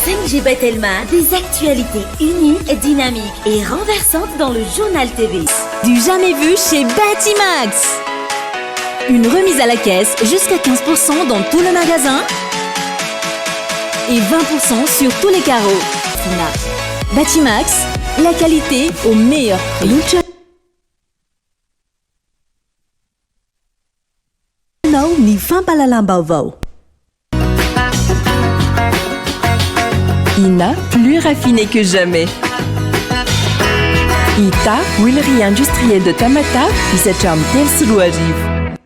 5G Telma, des actualités uniques, dynamiques et renversantes dans le journal TV. Du jamais vu chez Batimax. Une remise à la caisse jusqu'à 15% dans tout le magasin et 20% sur tous les carreaux. Batimax, la qualité au meilleur prix. Ni Vaovao. Ina, plus raffiné que jamais. Ita, huilerie industrielle de Tamata, qui se charme tel suluajiv.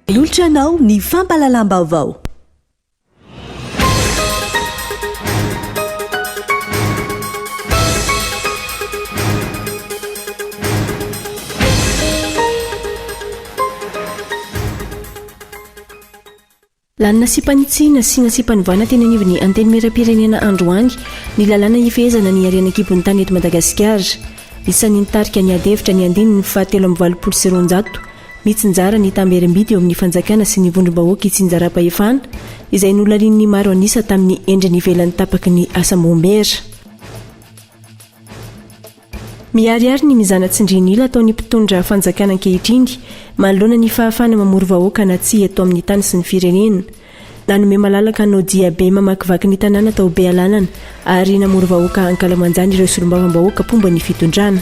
Yulchanao ni Vaovao. Lanina sipanitsina sy nasipanivana teny anivon'ny anteny mera-pirenena androany ny lalàna ifehezana ny ariana kibon'ny tany eto Madagasikara. Isan'ny nitarika ny adevitra ny andininy fa 720 mitsinjara ny tamberim-bidy eo amin'ny fanjakana sy ny vondrom-bahoaka itsinjara-pahefana izay nolalin'ny maro anisa tamin'ny endriny ivelan'ny tapaky ny asam-bombera. Miariary ny mizana-tsindrinila ataon'ny mpitondra fanjakana ankehitriny manoloana ny fahafana mamory vahoaka na tsy eto amin'ny tany sy ny firenena. Nanome malalaka no dia be mamakivaky ny tanàna tao be alalana ary namory vahoaka ankalamanjany ireo solombavam-bahoaka pomba ny fitondrana.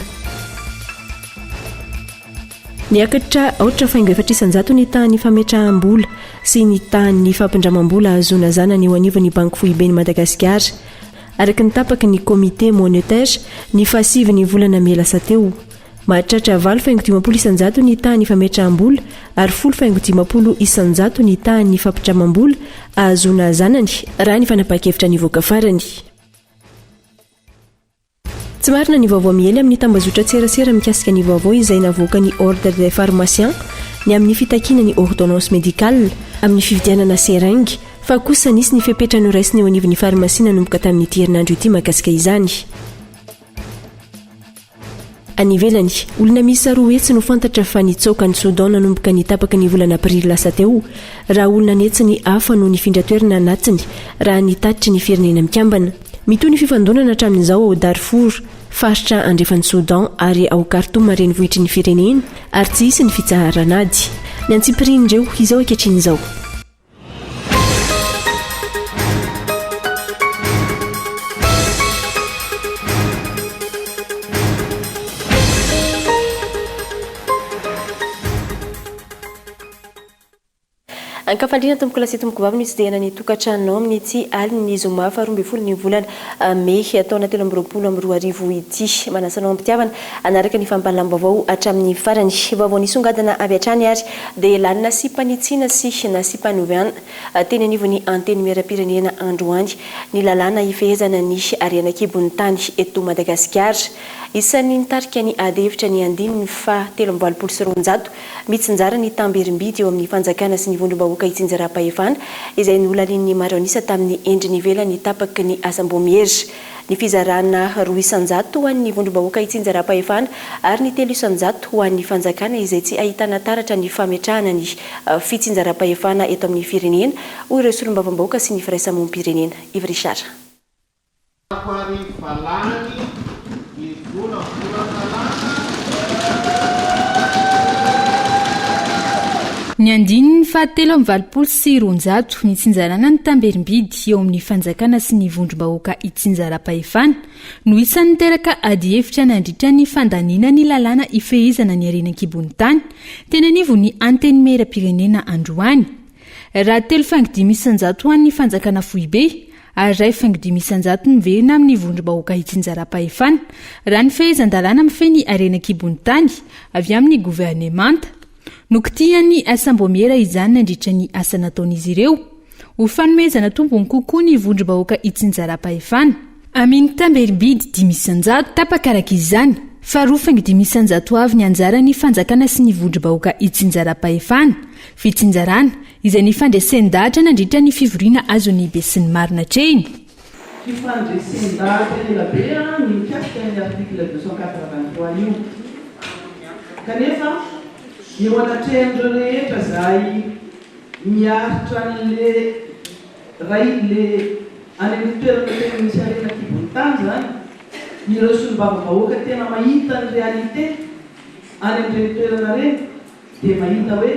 Niakatra aotra faingo 400 ny tahan'ny fametraham-bola sy ny tahan'ny fampindramam-bola azona zanany eo anivon'ny banky fohibeny Madagasikara. Araka ny tapaky ny komite monétaire ny fahasivy ny volana mielasa teo. Mahatratra 7,50 ny tahan'ny fametraham-bola ary 10,50 ny tahan'ny fampindramam-bola azona zanany raha ny fanapa-kevitra ny voaka farany. Tsy marina ny vaovao miely amin'ny tambazotra tserasera mikasika ny vaovao izay navoaka ny ordre des pharmaciens ny amin'ny fitakiana ny ordonnance médicale amin'ny fividianana seringue fa kosa nisy ny fepetra no raisiny eo anivon'ny farmasia nanomboka tamin'ny herinandro ity makasika izany. Anivelany, olona miisa roa etsy no fantatra fa nitsoaka ny Soudan nanomboka ny tapaky ny volana aprily lasa teo raha olona netsiny hafa no nifindra toerana anatiny raha nitatitry ny firenena mikambana. Mitoy ny fifandonana hatramin'izao ao Darfour, faritra andrefan'ny Soudan ary ao Khartoum renivohitry ny firenena ary tsy hisy ny fitsaharanady. Ny antsipirindreo izao ankehitriny. Ankafandrina tomboko lasy tomboko vavy misy dehana ny tokantranonao amin'ny tsy aliny ny zoma fa 12 ny volana Mey taona 2022 ity. Manasanao ampitiavana anaraka ny fampalam-baovao hatramin'ny farany. Vaovao nisongadina avy hatrany ary dia lanina sy mpanitsina sy nasipanoviana teny anivon'ny anteny mera-pirenena androany ny lalàna ifehezana ny ariana kibon'ny tany eto Madagasikara. Isan'ny nitarika ny adevitra ny andininy fa 720 mitsinjara ny tamberim-bidy eo amin'ny fanjakana sy ny vondrom-bahoaka itsinjara-pahefana izay nolalin'ny maro anisa tamin'ny endriny ivelany tapaky ny asam-bombera. Ny fizarana 200 ho an'ny vondrom-bahoaka itsinjara-pahefana ary ny 300 ho an'ny fanjakana izay tsy ahitana taratra ny fametrahana ny fitsinjara-pahefana eto amin'ny firenena ho ireo solombavam-bahoaka sy ny firaisamoam-pirenena. Ivry Ny andininy fa 720 mitsinjarana ny tamberim-bidy eo amin'ny fanjakana sy ny vondrom-bahoaka itsinjara-pahefana no isan'ny teraka ady hevitra nandritra ny fandaniana ny lalàna ifehezana ny arinan-kibon'ny tany teny anivon'ny anteny mera-pirenena androany. Raha 3,500 ho an'ny fanjakana Foibe ary 2,500 miverina amin'ny vondrom-bahoaka itsinjara-pahefana raha ny fehezan-dalàna mifeny arinan-kibon'ny tany avy amin'ny governemanta. Nokitian'ny asam-bombera izany nandritra ny asa nataon'izy ireo ho fanomezana tombony kokoa ny vondrom-bahoaka itsinjara-pahefana amin'ny tamberim-bidy 500 tapakaraka izany fa 2,500 avy ny anjara ny fanjakana sy ny vondrom-bahoaka itsinjara-pahefana fitsinjarana izay ny fandresendahatra nandritra ny fivoriana azony be sy ny marina treny. Fifandresendahatra elabe ny mikasika ny article 283 io kanefa eo anatrehindreo rehetra zay miaritra le any amin'ny toerana tena misy arena kibon-tany zany ireo solombavavahoaka tena mahita ny réalité any amin'ireny toerana reny dia mahita hoe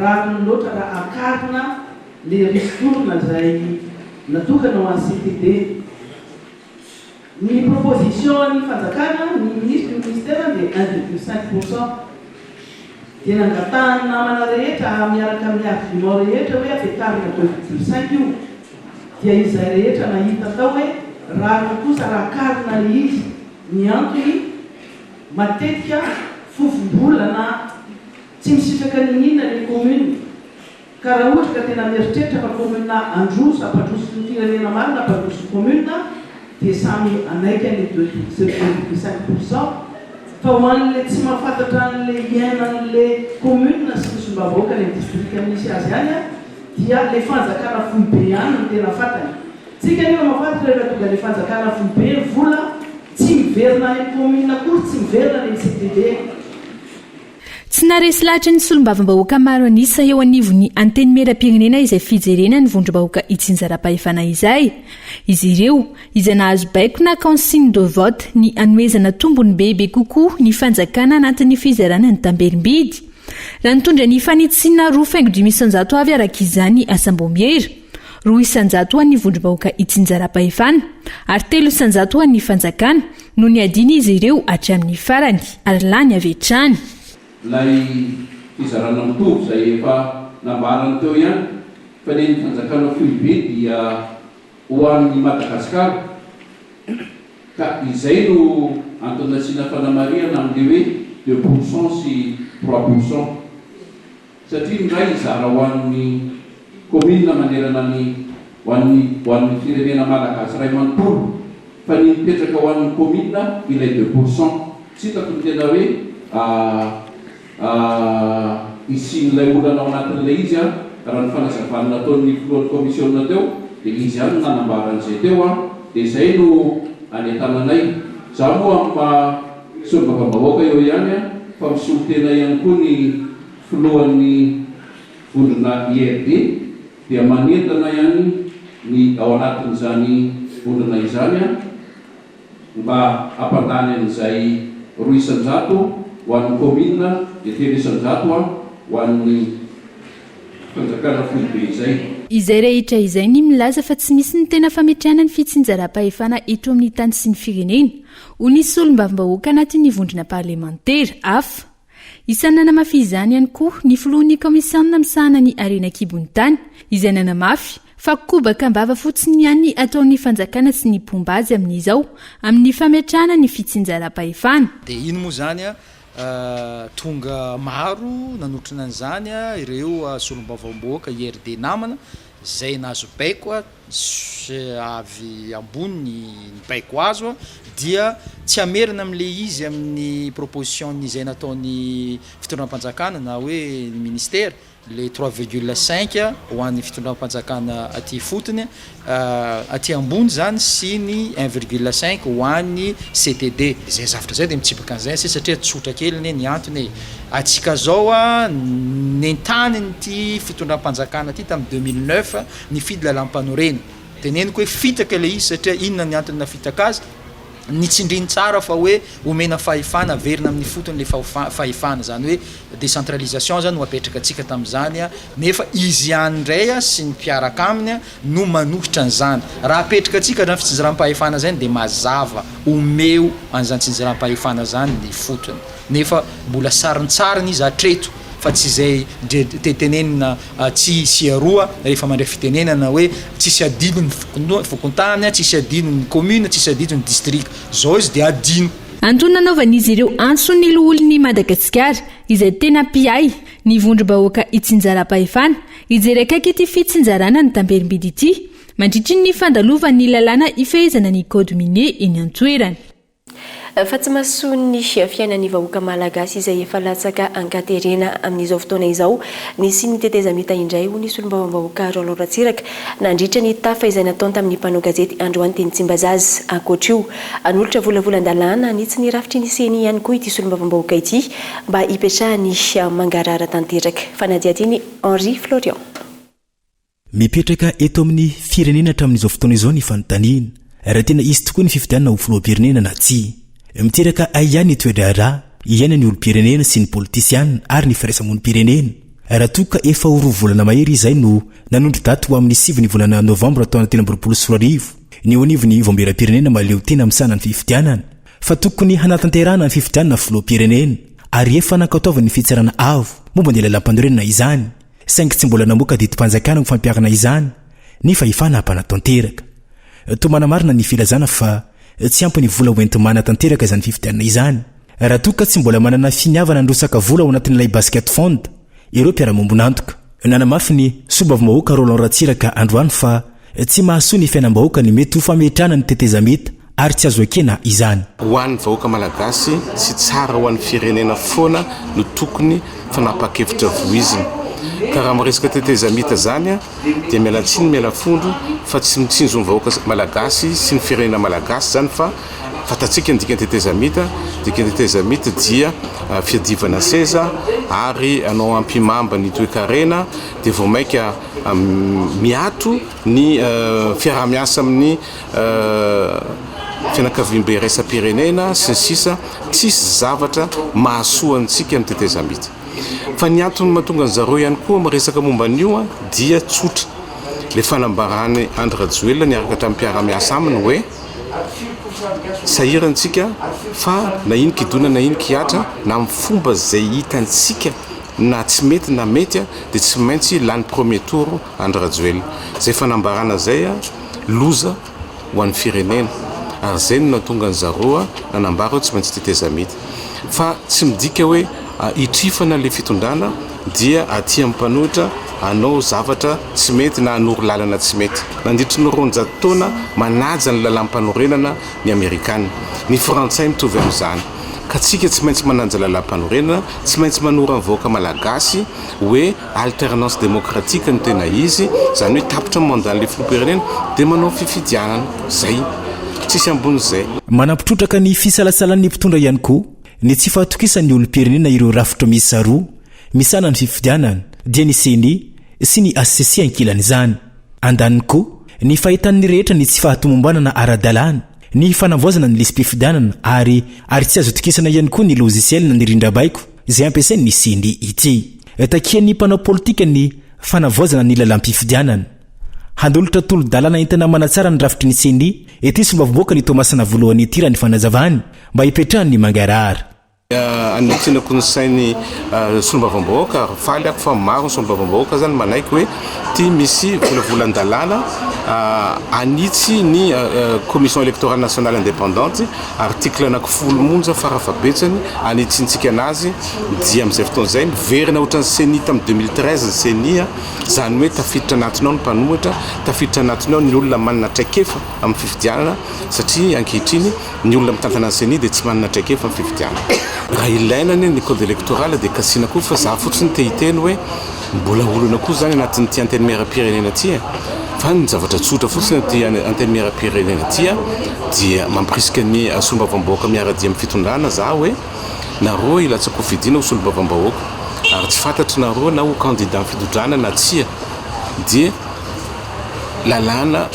rakony loatra raha akarina le ristourna izay natokana ho an'ny CTD. Ny proposition ny fanjakana ny ministre du ministère dia 1,5%. dia nangatahany namana rehetra miaraka amin'ny argument rehetra hoe ampiakarina 2,5 io dia izay rehetra nahita tao hoe raha kosa raha karina le izy ny antony matetika fofombolana tsy misifaka ninina ny commune ka raha ohatra ka tena mieritreritra fa commune androso apadroso ny firenena marina apadroso commune dia samy anaika ny 2,5%. fa ho an'le tsy mahafantatra an'le iainan'le commune sy ny sombavahoaka ny district misy azy any dia le fanjakana foibe ihany no tena fantany. Tsika nefa mahafantatra rehefa tonga le fanjakana foibe vola tsy miverina ny commune akory tsy miverina ny CTD. Tsy naresy lahatra ny solombavambahoaka maro anisa eo anivony anteny meram-pirenena izay fijerena ny vondrom-bahoaka itsinjaram-pahefana izay. Izy ireo izay nahazo baiko na consigne de vote ny anoezana tombony bebe kokoa ny fanjakana anatin'ny fizarana ny Tamberimbidy. Raha nitondra ny fanitsina 2,9 avy araka izany asam-bomiera, 200 ny vondrom-bahoaka itsinjaram-pahefana ary 300 ny fanjakana no ny adiny izy ireo hatramin'ny farany ary lany avy hatrany. Lay fizarana mitovy izay efa nambarany teo ihany fa ny fanjakana foibe dia ho an'ny Madagasikara ka izay no antony nasiana fanamariana amin'le hoe 2% sy 3% satria indray izara ho an'ny commune manerana ho an'ny firenena malagasy ray manontolo fa ny mipetraka ho an'ny commune ilay 2%. Tsy hitako ny tena hoe isin'ilay olana ao anatin'ilay izy raha ny fanazavana nataon'ny filohan'ny commissionna teo dia izy ihany nanambaran'izay teo dia izay no anentananay. Zaho moa amin'ny solombavambahoaka eo ihany fa misolo tena ihany koa ny filohan'ny vondrona IRD dia manentana ihany ny ao anatin'izany vondrona izany mba hampandany an'izay 200 ho an'ny commune dia 300 ho an'ny fanjakana foibe izay. Izay rehetra izay ny milaza fa tsy misy ny tena fametrahana ny fitsinjaram-pahefana eto amin'ny tany sy ny firenena ho nisy solombavambahoaka anatin'ny vondrona parlementaire hafa. Isany nanamafy izany ihany koa ny filohan'ny komisiona misahana ny arena kibon-tany izay nanamafy fa kobaka mbava fotsiny ihany ataon'ny fanjakana sy ny pombazy amin'izao amin'ny fametrahana ny fitsinjaram-pahefana. Dia ino moa zany tonga maro nanotrina an'izany ireo solombavambahoaka IRD namana izay nahazo baiko avy ambony ny baiko azo dia tsy amerina amin'le izy amin'ny proposition izay nataon'ny fitondram-panjakana na hoe ny ministère le 3,5 ho an'ny fitondram-panjakana aty fotony aty ambony zany sy ny 1,5 ho an'ny CTD. Izay zavatra zay dia mitsipaka an'izay satria tsotra kely ny antony atsika zao nentany nyty fitondram-panjakana aty tamin'ny 2009 ny fidy lalam-panorena teneniko hoe fitaka le izy satria inona ny antony nafitaka azy nitsindriny tsara fa hoe omena fahefana verina amin'ny fotony le fahefana zany hoe décentralisation zany no apetraka atsika tamin'izany nefa izy ihany indray sy ny mpiaraka aminy no manohitra an'izany raha apetraka atsika raha fitsinjaram-pahefana zany dia mazava omeo an'izany tsinjaram-pahefana zany ny fotony nefa mbola sarintsariny izy hatreto fa tsy izay tenenina tsy siaroa rehefa mandray fitenenana hoe tsisy adino ny fokontany tsisy adino ny commune tsisy adino ny district zao izy dia adino. Antony nanaovan'izy ireo antso ny loholon'ny Madagasikara izay tena piay ny vondrom-bahoaka itsinjaram-pahefana ijery akaiky ity fitsinjarana ny Tamberimbidy ity mandritry ny fandalovan'ny lalàna ifehezana ny code minier eny an-toerana. Fa tsy mahasoa fiainan'ny vahoaka malagasy izay efa latsaka ankaterena amin'izao fotoana izao nisy ny tetezamita indray ho nisy solombavambahoaka Roland Ratsiraka nandritra ny tafa izay nataony tamin'ny mpanao gazety Androany teny Tsimbazazy ankoatra io anolotra volavolan-dalàna nitsy ny rafitry ny seny ihany koa ity solombavambahoaka ity mba hipetrahany mangarara tanteraka. Fanadiatiny Henri Florian. mipetraka eto amin'ny firenena hatramin'izao fotoana izao ny fanontaniana raha tena izy tokoa ny fifidianana ho filoham-pirenena na tsy. Miteraka ihany toedra ra iaina ny olo-pirenena sy ny politisiana ary ny firaisamonim-pirenena. Raha toka efa ho 2 volana mahery izay no nanondro daty ho amin'ny 7 ny volana novambra taona 2024 ny ho anivon'ny voamberam-pirenena maleo tena misana ny fifidianana fa tokony hanatanterahana ny fifidianana filoham-pirenena ary efa nankataovany ny fitsarana avo momba ny lalam-panorenana izany saingy tsy mbola namoaka didim-panjakana ho fampiarana izany nefa ifana hampanatanteraka. Tomana marina ny filazana fa tsy ampy ny vola hoenti manatanteraka izany fifidianana izany. Raha toka tsy mbola manana finiavana androsaka vola ao anatin'ilay basket fond ireo mpiara-mombonantoka. Nanamafy ny sombavy-mahoaka Roland Ratsiraka androany fa tsy mahasoa ny fiainam-bahoaka ny mety ho fametrahana ny tetezamita ary tsy azo akena izany. Ho an'ny vahoaka malagasy sy tsara ho an'ny firenena foana no tokony fanapa-kevitra voizina. Ka raha miresaka tetezamita zany dia miala tsiny miala fondro fa tsy mitsinjo ny vahoaka malagasy sy ny firenena malagasy zany fa fatatsika ny dikany tetezamita dia fiadivana seza ary anao ampimamba ny toe-karena dia vao maika miato ny fiarah-miasa amin'ny fianakaviam-be raisam-pirenena sy ny sisa tsisy zavatra mahasoantsika amin'ny tetezamita. Fa ny antony mahatonga an'zareo ihany koa miresaka momba an'io dia tsotra. Le fanambarany Andry Rajoelina niaraka tamin'ny mpiara-miasa aminy hoe sahirantsika fa na ino kidona na ino kiatra na amin'ny fomba zay hitantsika na tsy mety na mety dia tsy maintsy lany premier tour Andry Rajoelina. Zay fanambarana zay loza ho an'ny firenena ary zay no natonga an'zareo nanambara tsy maintsy tetezamita fa tsy midika hoe hitrifana le fitondrana dia aty amin'ny mpanohitra anao zavatra tsy mety na hanoro lalana tsy mety. Nandritry ny 200 taona manaja ny lalam-panorenana ny Amerikanina. Ny Frantsay mitovy amin'izany. Ka tsika tsy maintsy mananja lalam-panorenana, tsy maintsy manora ny vahoaka malagasy hoe alternance démocratique no tena izy, zany hoe tapitra mandan'le filoham-pirenena dia manao fifidianana. Zay tsisy ambony zay. Manampitrotraka ny fisalasalan'ny mpitondra ihany koa ny tsy fahatokisany olo-pirenena ireo rafitra miisa roa misana ny fifidianana dia ny CENI sy ny ACC ankilan'izany. Andaniny koa ny fahitan'ny rehetra ny tsy fahatomombanana ara-dalàna, ny fanavoazana ny lisy-pifidianana ary tsy azo tokisana ihany koa ny logiciel na ny rindra-baiko izay ampiasainy ny CENI ity. Takian'ny mpanao politika ny fanavoazana ny lalam-pifidianana. Handolotra tolo-dalàna entana manatsara ny rafitry ny CENI ety sombavim-boaka ny Tomasana voalohany ity raha ny fanazavany mba hipetrahany ny mangarahara. Anatina konsainy sombavim-bahoaka faly ako fa maro ny sombavim-bahoaka zany manaiky hoe ty misy volavolan-dalàna anitsy ny commission électorale nationale indépendante article anaky 10 monja farafabetsany anitsintsika anazy dia amin'izay fotoana zay miverina ohatran'ny CENI tamin'ny 2013 ny CENI zany hoe tafiditra anatinao ny mpanohitra, tafiditra anatinao ny olona manana traikefa amin'ny fifidianana satria ankehitriny ny olona mitantana ny CENI dia tsy manana traikefa amin'ny fifidianana. Raha ilainany ny code électoral dia kasina koa fa za fotsiny te hiteny hoe mbola olona koa zany anatin'ny ty antenne miara-pirenena ty fa ny zavatra tsotra fotsiny ty antenne miara-pirenena ty dia mampirisika ny sombavim-bahoaka miara-dia amin'ny fitondrana za hoe nareo ilatsako fidiana ho sombavim-bahoaka ary tsy fantatry nareo na ho candidat amin'ny fitondrana na tsia dia lalàna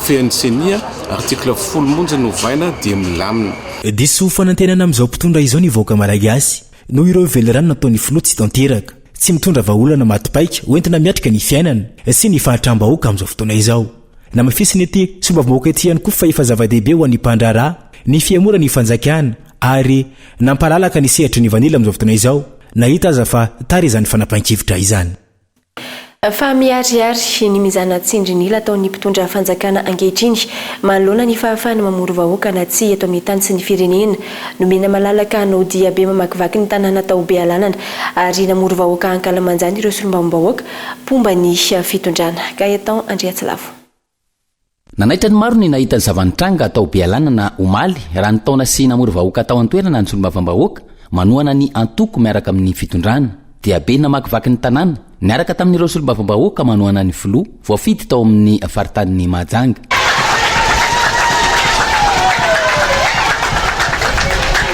fean'ny CENI article 10 monja no vaina dia milamina. Diso fanantenana amin'izao mpitondra izao ny vahoaka malagasy no ireo velerany nataon'ny filoha tsy tanteraka, tsy mitondra vahaolana matipaika hoentina miatrika ny fiainana sy ny fahatram-bahoaka amin'izao fotoana izao. Na mafisiny ity sombavim-bahoaka ity ihany koa fa efa zava-dehibe ho an'ny mpandraharaha ny fiamora ny fanjakana ary nampalalaka ny sehatry ny vanila amin'izao fotoana izao. Nahita aza fa tary izany fanapahan-kevitra izany. Fa miariary ny mizana tsindrinila ataon'ny mpitondra fanjakana ankehitriny manoloana ny fahafahana mamoro vahoaka na tsy eto amin'ny tany sy ny firenena nomena malalaka no dia be mamakivaky ny tanàna tao be alanana ary namoro vahoaka ankalamanjany ireo solombavim-bahoaka pomba ny fitondrana ka etan Andriatsilavo. Nanaitra ny maro ny nahita ny zavanitranga atao be alanana omaly raha ny taona sy namoro vahoaka atao an-toerana ny solombavim-bahoaka manohana ny antoko miaraka amin'ny fitondrana dia be namakivaky ny tanàna niaraka tamin'ireo solombavim-bahoaka manohana ny filoha voafidy tao amin'ny faritanin'ny Mahajanga.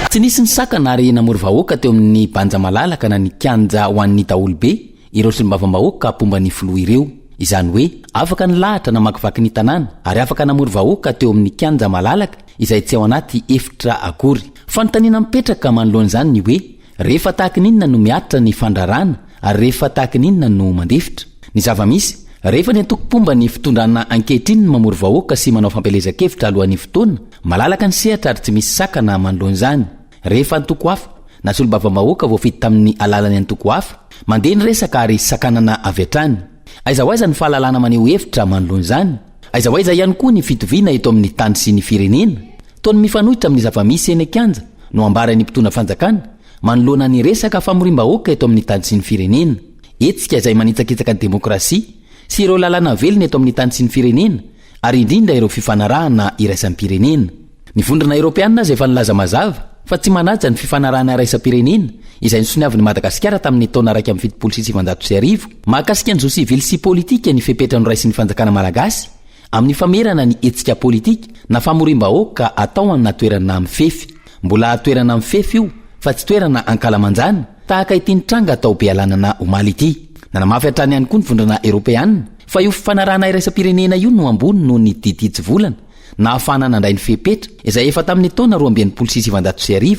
Tsy nisy ny sakana ary namoro vahoaka teo amin'ny banja malalaka na ny kianja ho an'ny daolo be ireo solombavim-bahoaka pomba ny filoha ireo. izany hoe afaka ny lahatra namakivaky ny tanàna ary afaka namory vahoaka teo amin'ny kianja malalaka izay tsy ao anaty efitra akory. Fanontaniana mipetraka manoloan'izany ny hoe rehefa tahaka n'inona no miatra ny fandrarana ary rehefa tahaka n'inona no mandefitra. Ny zava-misy rehefa ny antoko-pomba ny fitondrana ankehitriny ny mamory vahoaka sy manao fampelezan-kevitra alohan'ny fotoana malalaka ny sehatra ary tsy misy sakana manoloan'izany. Rehefa antoko hafa na solombavambahoaka voafidy tamin'ny alalany antoko hafa mandeha ny resaka ary sakanana avy hatrany. Aiza ho aiza ny fahalalana maneho hevitra manoloan'izany. Aiza ho aiza ihany koa ny fitoviana eto amin'ny tany sy ny firenena toy ny mifanohitra amin'ny zava-misy eny an-kianja no ambarany mpitondra fanjakana manoloana ny resaka famorim-bahoaka eto amin'ny tany sy ny firenena. Etsika izay manitsakitsaka ny demokrasia sy ireo lalàna velona eto amin'ny tany sy ny firenena ary indrindra ireo fifanarahana iraisam-pirenena. Ny vondrona Eropeanina izay efa nilaza mazava fa tsy manaja ny fifanarahana iraisam-pirenena izay nisoniavin'i Madagasikara tamin'ny taona 1970 mahakasika ny zo sivily sy politika ny fepetra no raisy ny fanjakana malagasy amin'ny famerana ny etsika politika na famorim-bahoaka atao amina toerana mifefy. Mbola toerana mifefy io fa tsy toerana ankalamanjana tahaka ity nitranga atao be alanana omaly ity. Nanamafy hatrany ihany koa ny vondrona Eropeanina fa io fifanarahana iraisam-pirenena io no ambony noho ny diditsy volana na ahafahana nandray ny fepetra izay efa tamin'ny taona 2019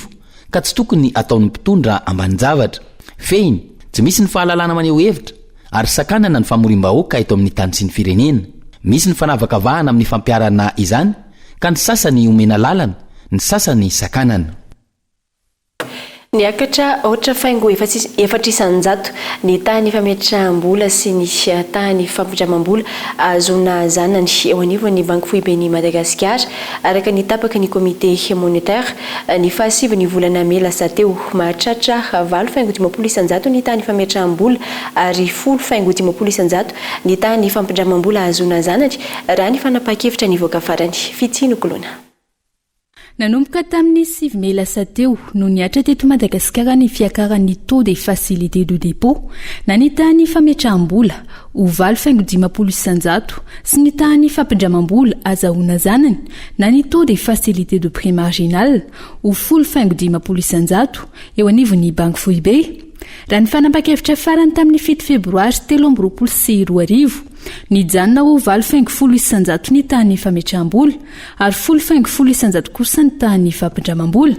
ka tsy tokony ataon'ny mpitondra ambanin-javatra. Fehiny tsy misy ny fahalalana maneho hevitra ary sakanana ny famorim-bahoaka eto amin'ny tany sy ny firenena. Misy ny fanavakavahana amin'ny fampiarana izany ka ny sasany omena lalana, ny sasany sakanana. Niakatra ohatra faingo efatra isan-jato ny tany fametraham-bola sy ny tany fampindramam-bola azona zanany eo anivon'ny banky foibeny Madagasikara araka ny tapaka ny komite monetaire ny fahasivany volana May lasa teo mahatratra 8.50 isan-jato ny tany fametraham-bola ary 10.50 isan-jato ny tany fampindramam-bola azona zanany raha ny fanapa-kevitra nivoaka farany. Fitsino kolona. Nanomboka tamin'ny 9 May lasa teo no niatra teto Madagasikara ny fiakaran'ny taux de facilité de dépôt na ny tany fametraham-bola ho 8.50 isan-jato sy ny tany fampindramam-bola azahoana zanany na ny taux de facilité de prix marginal ho 10.50 isan-jato eo anivon'ny banky foibe. Raha ny fanapa-kevitra farany tamin'ny 7 Febroary 2024 nijanona ho 8.50 isan-jato ny tany fametraham-bola ary 10.50 isan-jato kosa ny tany fampindramam-bola.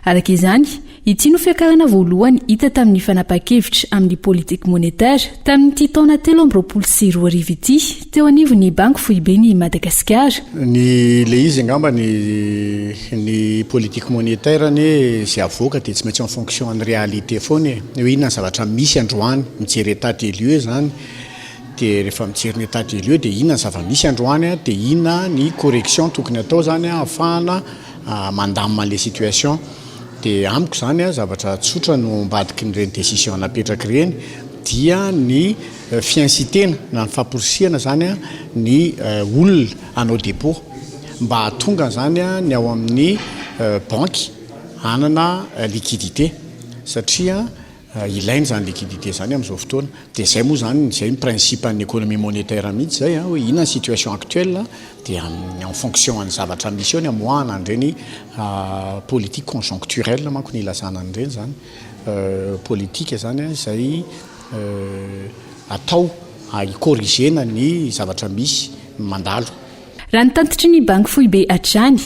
Araka izany, ity no fiakarana voalohany hita tamin'ny fanapa-kevitra amin'ny politique monétaire tamin'ity taona 2024 ity teo anivon'ny banky foibeny Madagasikara. Ny le izy angamba ny politique monétaire ny sy avoaka dia tsy maintsy en fonction ny réalité foana hoe inona ny zavatra misy androany mijery état des lieux zany. Dia rehefa mijery ny état des lieux dia inona ny zava-misy androany dia inona ny correction tokony atao zany ahafahana mandamina le situation. Dia amiko zany zavatra tsotra no mbadiky nyreny décision napetraka ireny dia ny fiincitena na ny famporisihana zany ny olona anao dépôt mba hatonga zany ny ao amin'ny banky hanana liquidité satria ilainy zany liquidité zany amin'izao fotoana. Dia zay moa zany zay principe ny économie monétaire mihitsy zay hoe inona ny situation actuelle dia en fonction ny zavatra misy eo ny amoahana an'ireny politique conjoncturelle manko ny ilazana an'ireny zany politique zany izay atao hikorrigena ny zavatra misy mandalo. Raha nitantitry ny banky foibe hatrany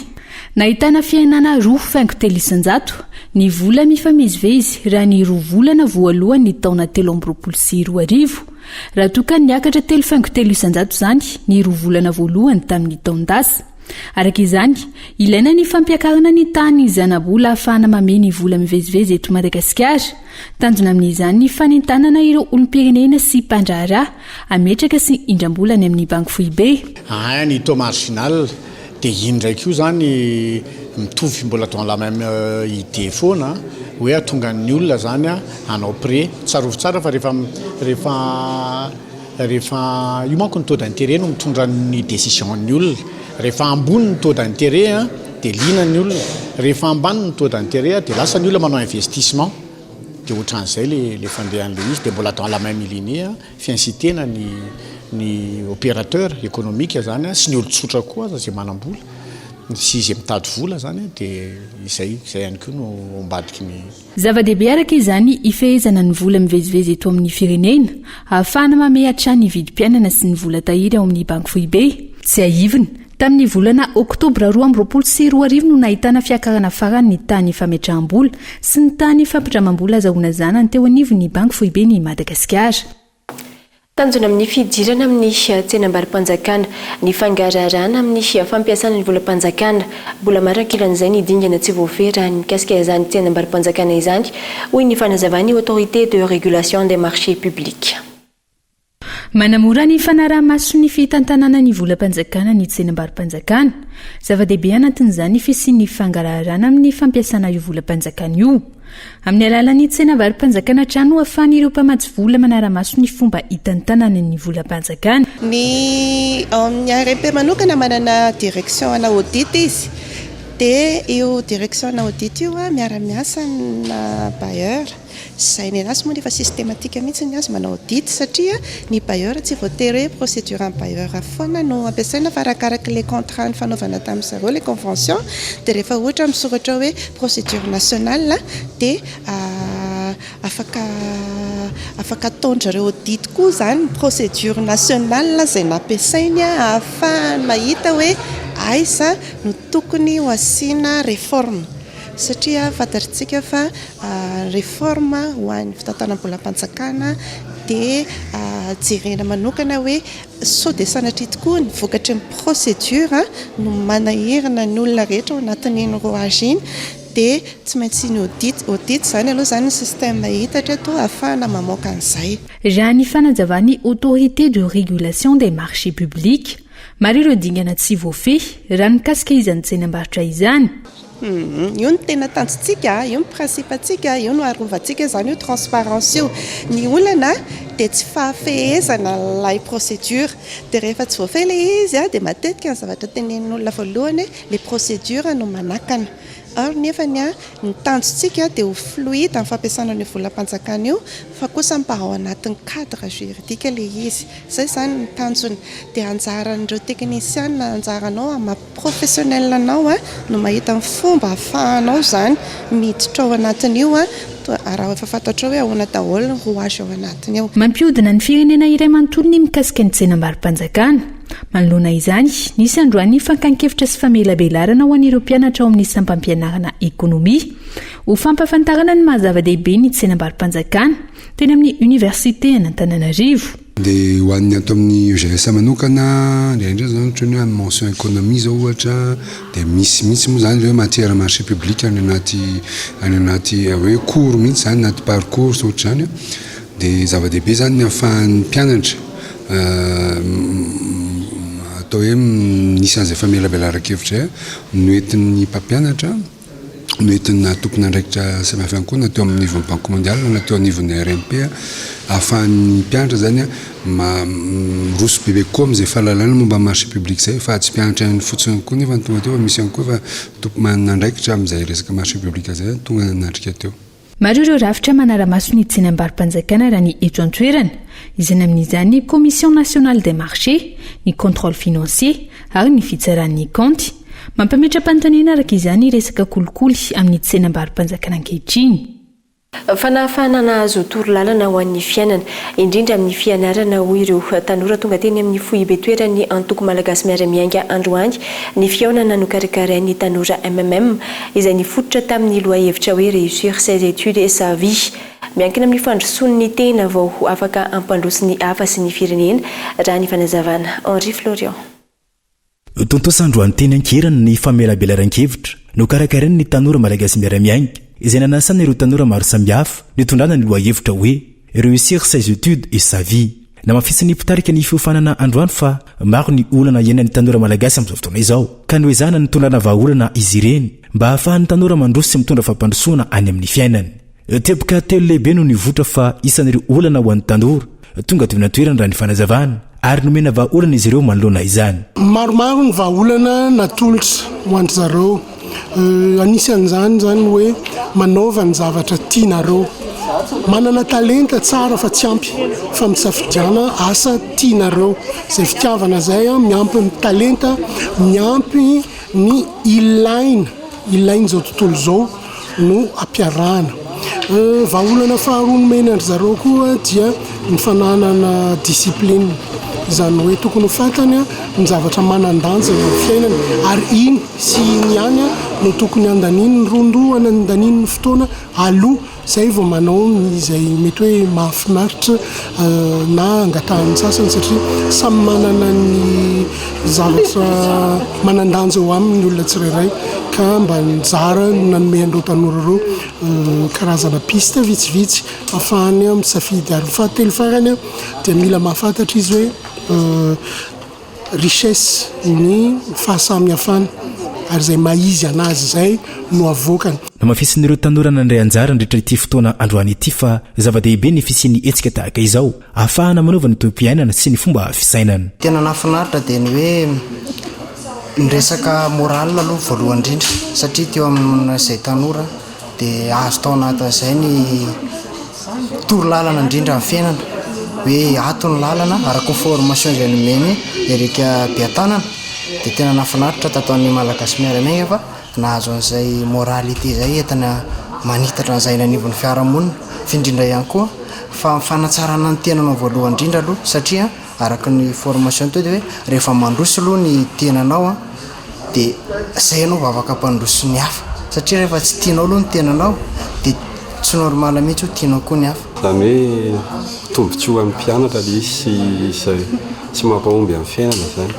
nahitana fiainana 2.3 isan-jato ny vola mifamezivezy raha ny 2 volana voalohany ny taona 2024 raha toka niakatra 3.3 isan-jato zany ny 2 volana voalohany tamin'ny taondasa. Araka izany, ilaina ny fampiakarana ny tany zana-bola ahafahana mameno ny vola mivezivezy eto Madagasikara. Tanjona amin'izany ny fanentanana ireo olom-pirenena sy mpandraharaha ametraka sy indram-bola ny amin'ny banky foibe. Ny taux marginal dia iny ndraiky io zany mitovy mbola dans la même idée foana hoe atonga ny olona zany hanao prêt tsarovy tsara fa rehefa io manko ny taux d'intérêt no mitondra ny décision ny olona. Rehefa ambony ny taux d'intérêt dia lina ny olona, rehefa ambany ny taux d'intérêt dia lasa ny olona manao investissement. Dia ohatran'izay le fandehan'le izy dia mbola dans la même lignée fiincitena ny opérateur économique zany sy ny olo-tsotra koa zay manam-bola sy izy mitady vola zany dia izay ihany koa no ambadiky ny zava-dehibe araka izany ifehezana ny vola mivezivezy eto amin'ny firenena ahafahana mamey hatrany vidim-piainana sy ny vola tahiry ao amin'ny banky foibe tsy aivina tamin'ny volana oktobra 2024 no nahitana fiakarana farany ny tany fametrahambola sy ny tany fampitramam-bola azahoana zana ny teo anivon'ny banky foibe ny Madagasikara. Tanjona amin'ny fidirana amin'ny tsenam-barim-panjakana ny fangararana amin'ny fampiasana ny volam-panjakana mbola marankilan'izay ny dingana tsy voafehy ny mikasika izany tsenam-barim-panjakana izany hoy ny fanazavany autorité de régulation des marchés publics. Manamora ny fanaraha-maso ny fitantanana ny volam-panjakana ny tsenam-barim-panjakana zava-dehibe anatin'izany fisian'ny fangararana amin'ny fampiasana io volam-panjakana io. Amin'ny alalan'ny tsenam-barim-panjakana trano ahafahany ireo mpamatsy vola manara-maso ny fomba hitantanana ny volam-panjakana. Ny amin'ny ARP manokana manana direction ana audit izy dia io direction ana audit io miara-miasa na bailleur izay ny anazy moa efa systématique mihitsy ny azy manao audit satria ny bailleur tsy voatery procédure en bailleur foana no ampiasaina fa arakaraka les contrats ny fanaovana tamin'ny zareo les conventions dia rehefa ohatra misoratra hoe procédure nationale dia afaka ataon'zareo audit koa zany procédure nationale izay nampiasainy ahafahany mahita hoe aiza no tokony ho asiana réforme satria fantatritsika fa réforme ho an'ny fitantanam-bolam-panjakana dia jerena manokana hoe sao dia sanatria tokoa ny vokatry ny procédure no manahirana ny olona rehetra ao anatin'iny rouage iny dia tsy maintsy ny audit zany aloha zany ny système hitatra to ahafahana mamoaka an'izay. Raha ny fanazavany autorité de régulation des marchés publics maro ireo dingana tsy voafehy raha mikasika izy any tsenam-barotra izany. Io ny tena tanjontsika, io ny principe-tsika, io no arovantsika zany io transparence io. Ny olana dia tsy fahafehezana ilay procédure dia rehefa tsy voafehy ilay izy dia matetika ny zavatra tenenin'olona voalohany les procédures no manakana. Or nefa ny tanjontsika dia ho fluide amin'ny fampiasana ny volam-panjakana io fa kosa mba ao anatin'ny cadre juridique ilay izy. Izay zany ny tanjony dia anjaran'ireo teknisiana anjaranao amaha-professionnel anao no mahita ny fomba ahafahanao zany miditra ao anatin'io raha efa fantatra hoe ahoana daholo ny rouage ao anatiny ao. Mampiodina ny firenena iray manontolo ny mikasika ny tsenam-barim-panjakana. Manoloana izany, nisy androany fankankevitra sy famelabelarana ho an'ireo mpianatra ao amin'ny sampam-pianarana ekonomia ho fampafantarana ny mahazava-dehibe ny tsenam-barim-panjakana teny amin'ny université an'Antananarivo. Dia ho an'ny ato amin'ny UGS manokana indrindra zany ohatra ny amin'ny mention économie zao ohatra dia misy mihitsy moa zany hoe matière marché public any anaty hoe cours mihitsy zany anaty parcours ohatra zany dia zava-dehibe zany ny ahafahan'ny mpianatra atao hoe nisy an'izay famelabelan-kevitra noentin'ny mpampianatra noentina tompona andraikitra samihafa koa nateo amin'ny nivon'ny banque mondiale nateo anivon'ny RMP ahafahan'ny mpianatra zany roso bebe koa amin'izay fahalalana momba marché public zay fa tsy mpianatra ny fotsiny koa nefa tonga teo fa misy ihany koa fa tompomanana andraikitra amin'izay resaka marché public zay tonga natrika teo. Maro ireo rafitra manara-maso ny tsenam-barim-panjakana raha ny eto an-toerana izany amin'izany commission nationale des marchés ny contrôle financier ary ny fitsaran'ny compte mampametra-panontaniana araka izany resaka kolikoly amin'ny tsenam-barim-panjakana ankehitriny. Fanafana nahazo torolalana ho an'ny fiainana indrindra amin'ny fianarana ho ireo tanora tonga teny amin'ny foibe toerany antoko malagasy miara-miainga androany ny fiaonana no karakarain'ny tanora MMM izay nifototra tamin'ny lohahevitra hoe réussir ses études et sa vie. Miankina amin'ny fandrosoan'ny tena vao afaka ampandrosy ny hafa sy ny firenena raha ny fanazavana Henri Florian. Tontosandroany teny ankerana ny famelabelaran-kevitra no karakarain'ny ny tanora malagasy miara-miainga izay nanasana ireo tanora maro samihafa nitondrana ny lohahevitra hoe réussir ses études et sa vie. Namafisy ny mpitarika ny fiofanana androany fa maro ny olana iainan'ny tanora malagasy amin'izao fotoana izao ka noezana ny tondrana vahaolana izy ireny mba ahafahan'ny tanora mandroso sy mitondra fampandrosoana any amin'ny fiainany. Teboka telo lehibe no nivotra fa isan'ireo olana ho an'ny tanora tonga teo natoerana raha ny fanazavana ary nomena vahaolana izy ireo manoloana izany. Maromaro ny vahaolana natolotra ho an'ny zareo. Anisan'izany zany hoe manaova ny zavatra tianareo manana talenta tsara fa tsy ampy fa misafidiana asa tianareo zay fitiavana zay a miampy ny talenta miampy ny ilainy zao tontolo zao no ampiarahana vahaolana faharoa nomena andry zareo koa dia ny fananana discipline izany hoe tokony ho fantany a ny zavatra manandanja eo amin'ny fiainana ary iny sy iny ihany a no tokony andaniny ny rondoana andaniny ny fotoana aloha zay vao manao izay mety hoe mahafinaritra na angatahany sasany satria samy manana ny zavatra manandanja eo amin'ny olona tsirairay ka mba nijara nanome andreo tanora reo karazana piste vitsivitsy ahafahany a misafidy ary fahatelo farany a dia mila mahafantatra izy hoe richesse ny fahasamihafana ary zay maizy anazy zay no avoakany na mafisin'ireo tanora nandray anjara nrehetra ity fotoana androany ity fa zava-dehibe ny fisian'ny hetsika tahaka izao ahafahana manaova ny toeam-piainana sy ny fomba fisainana tena nafinaritra dia ny hoe nyresaka moral aloha voalohany indrindra satria teo amin'izay tanora dia azo tao anatin'izay ny toro lalana indrindra amin'ny fiainana hoe atony lalana araka formation izay nomeny erika biatanana dia tena nafinaritra tataon'ny malagasy miaramiaina fa nahazo an'izay moralité zay entana manitatra an'izay nanivon'ny fiarahamonina findrindra ihany koa fa fanatsarana ny tenanao voalohany indrindra aloha satria araka ny formation teo dia hoe rehefa mandroso aloha ny tenanao a dia zay anao vao afaka mpandroso ny hafa satria rehefa tsy tianao aloha ny tenanao dia tsy normal mihitsy ho tianao koa ny hafa zany hoe tombontsoa amin'ny mpianatra le izy sy mampahomby amin'ny fiainana zany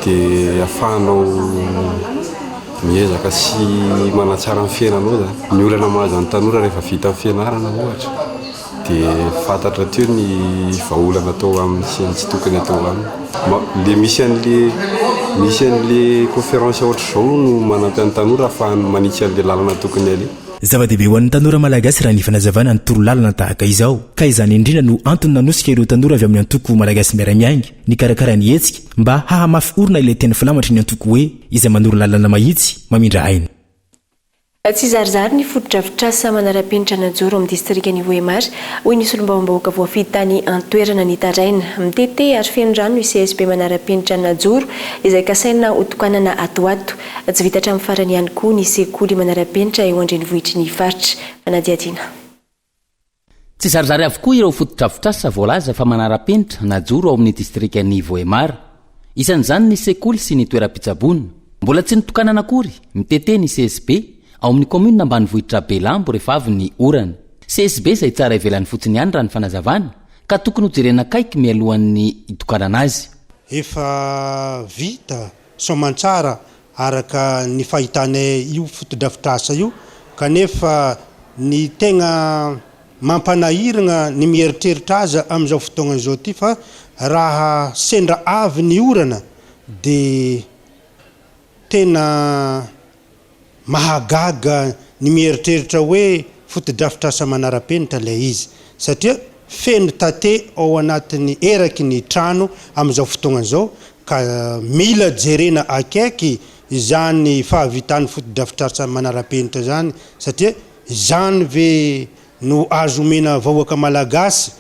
dia ahafahanao miezaka sy manatsara amin'ny fiainanao zany ny olana mahazo ny tanora rehefa vita amin'ny fianarana ohatra dia fantatra teo ny vahaolana atao amin'ny sy tsy tokony atao aminy le misy an'le conférence ohatra zao no manampy an'ny tanora ahafahany manitsy an'le lalana tokony ale zava-dehibe ho an'ny tanora malagasy raha ny fanazavana ny toro lalana tahaka izao ka izany indrindra no antony nanosika ireo tanora avy amin'ny antoko malagasy miaramiaingy ny karakara ny hetsika mba hahamafy orina ilay teny filamatra ny antoko hoe izay manoro lalana mahitsy mamindra aina tsy zarizary ny fotodrafitrasa manara-penitra najoro amin'ny distrika ny voemary hoy nisy olombaombahoaka voafidy tany antoerana ny taraina mitete ary fenondrano ny CSB manara-penitra najoro izay kasaina hotokanana atoato tsy vita hatramin'ny farany ihany koa ny sekoly manara-penitra eo andrenivohitry ny faritra manadiadina tsy zarizary avokoa ireo fotodrafitrasa voalaza fa manara-penitra najoro ao amin'ny distrika ny voemary isan'izany ny sekoly sy ny toeram-pitsaboana mbola tsy nitokanana akory mitete ny CSB ao amin'ny commune ambanivohitra Belambo rehefa avy ny orana CSB izay tsara ivelany fotsiny ihany raha ny fanazavana ka tokony hojerena kaiky mialohan'ny itokanana azy efa vita somantsara araka ny fahitanay io fotodrafitrasa io kanefa ny tegna mampanahirana ny mieritreritra aza amin'izao fotoana izao ty fa raha sendra avy ny orana dia tena mahagaga ny mieritreritra hoe fotodrafitrasa manara-penitra ilay izy satria feno tate ao anatin'ny eraky ny trano amin'izao fotoana izao ka mila jerena akaiky izany fahavitan'ny fotodrafitrasa manara-penitra zany satria izany ve no azo omena vahoaka malagasy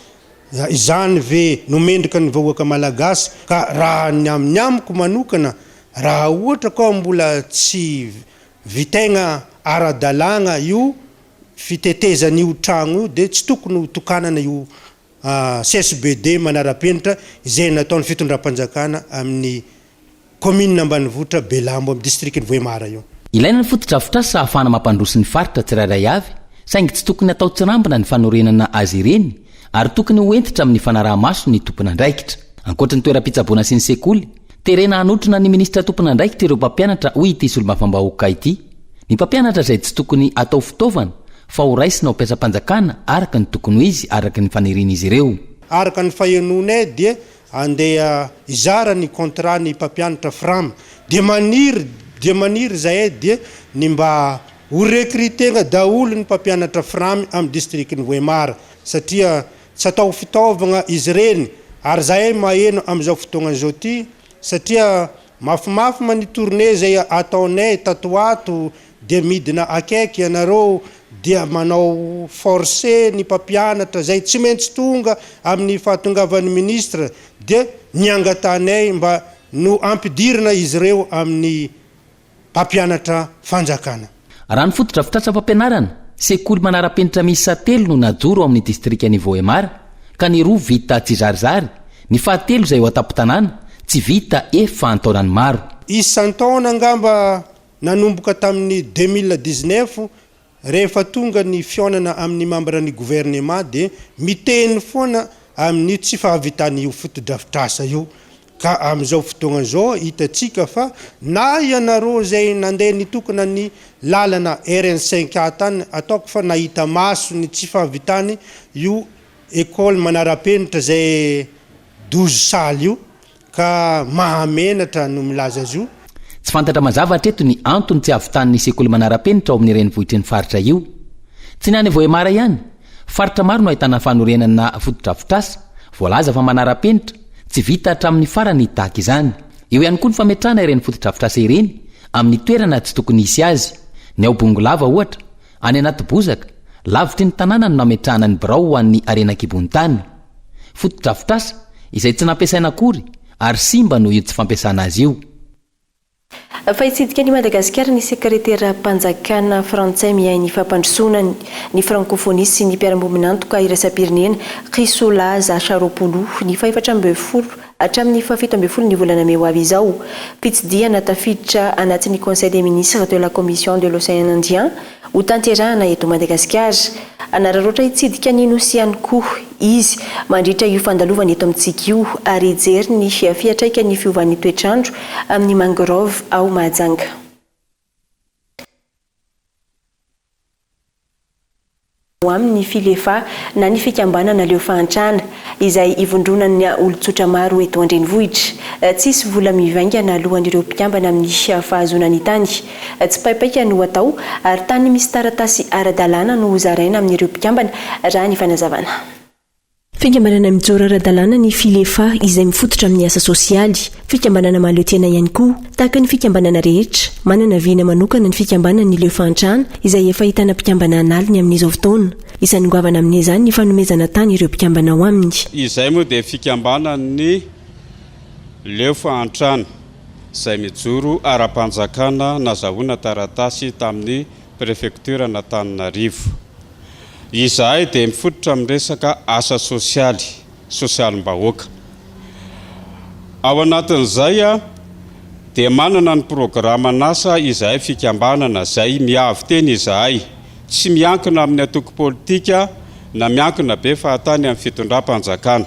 izany ve no mendrika ny vahoaka malagasy ka raha ny amin'ny amiko manokana raha ohatra kao mbola tsy vitegna ara-dalagna io fitetezan'io tragno io dia tsy tokony ho tokanana io CSBD manara-penitra izay nataon'ny fitondram-panjakana amin'ny commune ambanivohitra Belambo amin'ny distrikny Voemara io ilaina ny fotodrafitrasa ahafahana mampandroso ny faritra tsirairay avy saingy tsy tokony atao tsirambina ny fanorenana azy ireny ary tokony hoentitra amin'ny fanaraha-maso ny tompona andraikitra ankoatra ny toeram-pitsaboana sy ny sekoly terena hanotrona ny ministra tompona andraikitra ireo mpampianatra hoy ity solombavam-bahoaka ity ny mpampianatra izay tsy tokony atao fitaovana fa ho raisina ho mpiasa-panjakana araka ny tokony ho izy araka ny fanirian'izy ireo araka ny fahenonay dia andeha izara ny contrat ny mpampianatra frama dia maniry zahay dia ny mba ho rekritegna daholo ny mpampianatra framy amin'ny distrikny Voemara satria tsy atao fitaovana izy reny ary zahay maheno amin'izao fotoana izao ty satria mafimafy manitourné zay ataonay tatoato dia midina akaiky ianareo dia manao forcé ny mpampianatra zay tsy maintsy tonga amin'ny fahatongavan'ny ministra dia niangatanay mba no ampidirina izy ireo amin'ny mpampianatra fanjakana. Raha ny fotodrafitrasa fampianarana, sekoly manara-penitra miisa 3 no najoro ao amin'ny distrika ny Voemara, ka ny 2 vita tsy zarizary, ny fahatelo izay ho atapon-tanàna tsy vita efa antaonany maro. Isan-taona angamba nanomboka tamin'ny 2019 rehefa tonga ny fionana amin'ny membre ny gouvernement dia miteny foana amin'ny tsy fahavitan'io fotodrafitrasa io. Ka amin'izao fotoana zao hitatsika fa na ianareo zay nandeha nitokana ny lalana RN5 tany ataoko fa nahita maso ny tsy fahavitany io école manara-penitra zay 12 saly io ka mahamenatra no milaza azy io. Tsy fantatra mazava hatreto ny antony tsy avitan'ny sekoly manara-penitra ao amin'ny renivohitry ny faritra io. Tsy ny any Voemara ihany, faritra maro no ahitana fanorenana fotodrafitrasa, voalaza fa manara-penitra tsy vita hatramin'ny farany tahaka izany. Eo ihany koa ny fametrahana ireny fotodrafitrasa ireny amin'ny toerana tsy tokony hisy azy. Ny ao Bongolava ohatra, any anaty bozaka, lavitry ny tanàna no nametrahana ny birao ho an'ny arenan-kibon-tany. Fotodrafitrasa izay tsy nampiasaina akory ary simba no io tsy fampiasana azy io. Fa itsidika ny Madagasikara ny sekretera mpanjakana frantsay mihay ny fampandrosoana ny francophonie sy ny mpiara-mombinantoka iraisam-pirenena Krisola Zacharopolo ny 17 hatramin'ny 17 ny volana May ho avy izao. Fitsidiana tafiditra anatin'ny Conseil des ministres de la Commission de l'Océan Indien ho tanterahana eto Madagasikara. Anararoatra itsidika ny nosiany koa izy mandritra io fandalovana eto amintsika io ary jery ny fiatraika ny fiovan'ny toetrandro amin'ny mangrove ao Mahajanga. Amin'ny filefa na ny fikambanana leo fahantrana izay ivondronan'ny olon-tsotra maro eto an-drenivohitra. Tsisy vola mivaingana alohan'ireo mpikambana amin'ny fahazonany tany. Tsy paipaika no atao ary tany misy taratasy ara-dalàna no zaraina amin'ireo mpikambana raha ny fanazavana. Fikambanana mijoro ara-dalàna ny filefa izay mifototra amin'ny asa sosialy. Fikambanana mahaleo-tena ihany koa tahaka ny fikambanana rehetra manana viana manokana ny fikambanana ny leo fahantrana izay efa hitana mpikambana analiny amin'izao fotoana. Isan'ny goavana amin'izany ny fanomezana tany ireo mpikambana ao aminy. Izay moa dia fikambana ny leo fahantrana izay mijoro ara-panjakana nazahoana taratasy tamin'ny prefektura n'Antananarivo. Izahay dia mifototra amin'ny resaka asa sosialim-bahoaka. Ao anatin'izay dia manana ny programan'asa izahay fikambanana izay miavy teny izahay. Tsy miankina amin'ny atoko politika na miankina be fahatany amin'ny fitondram-panjakana.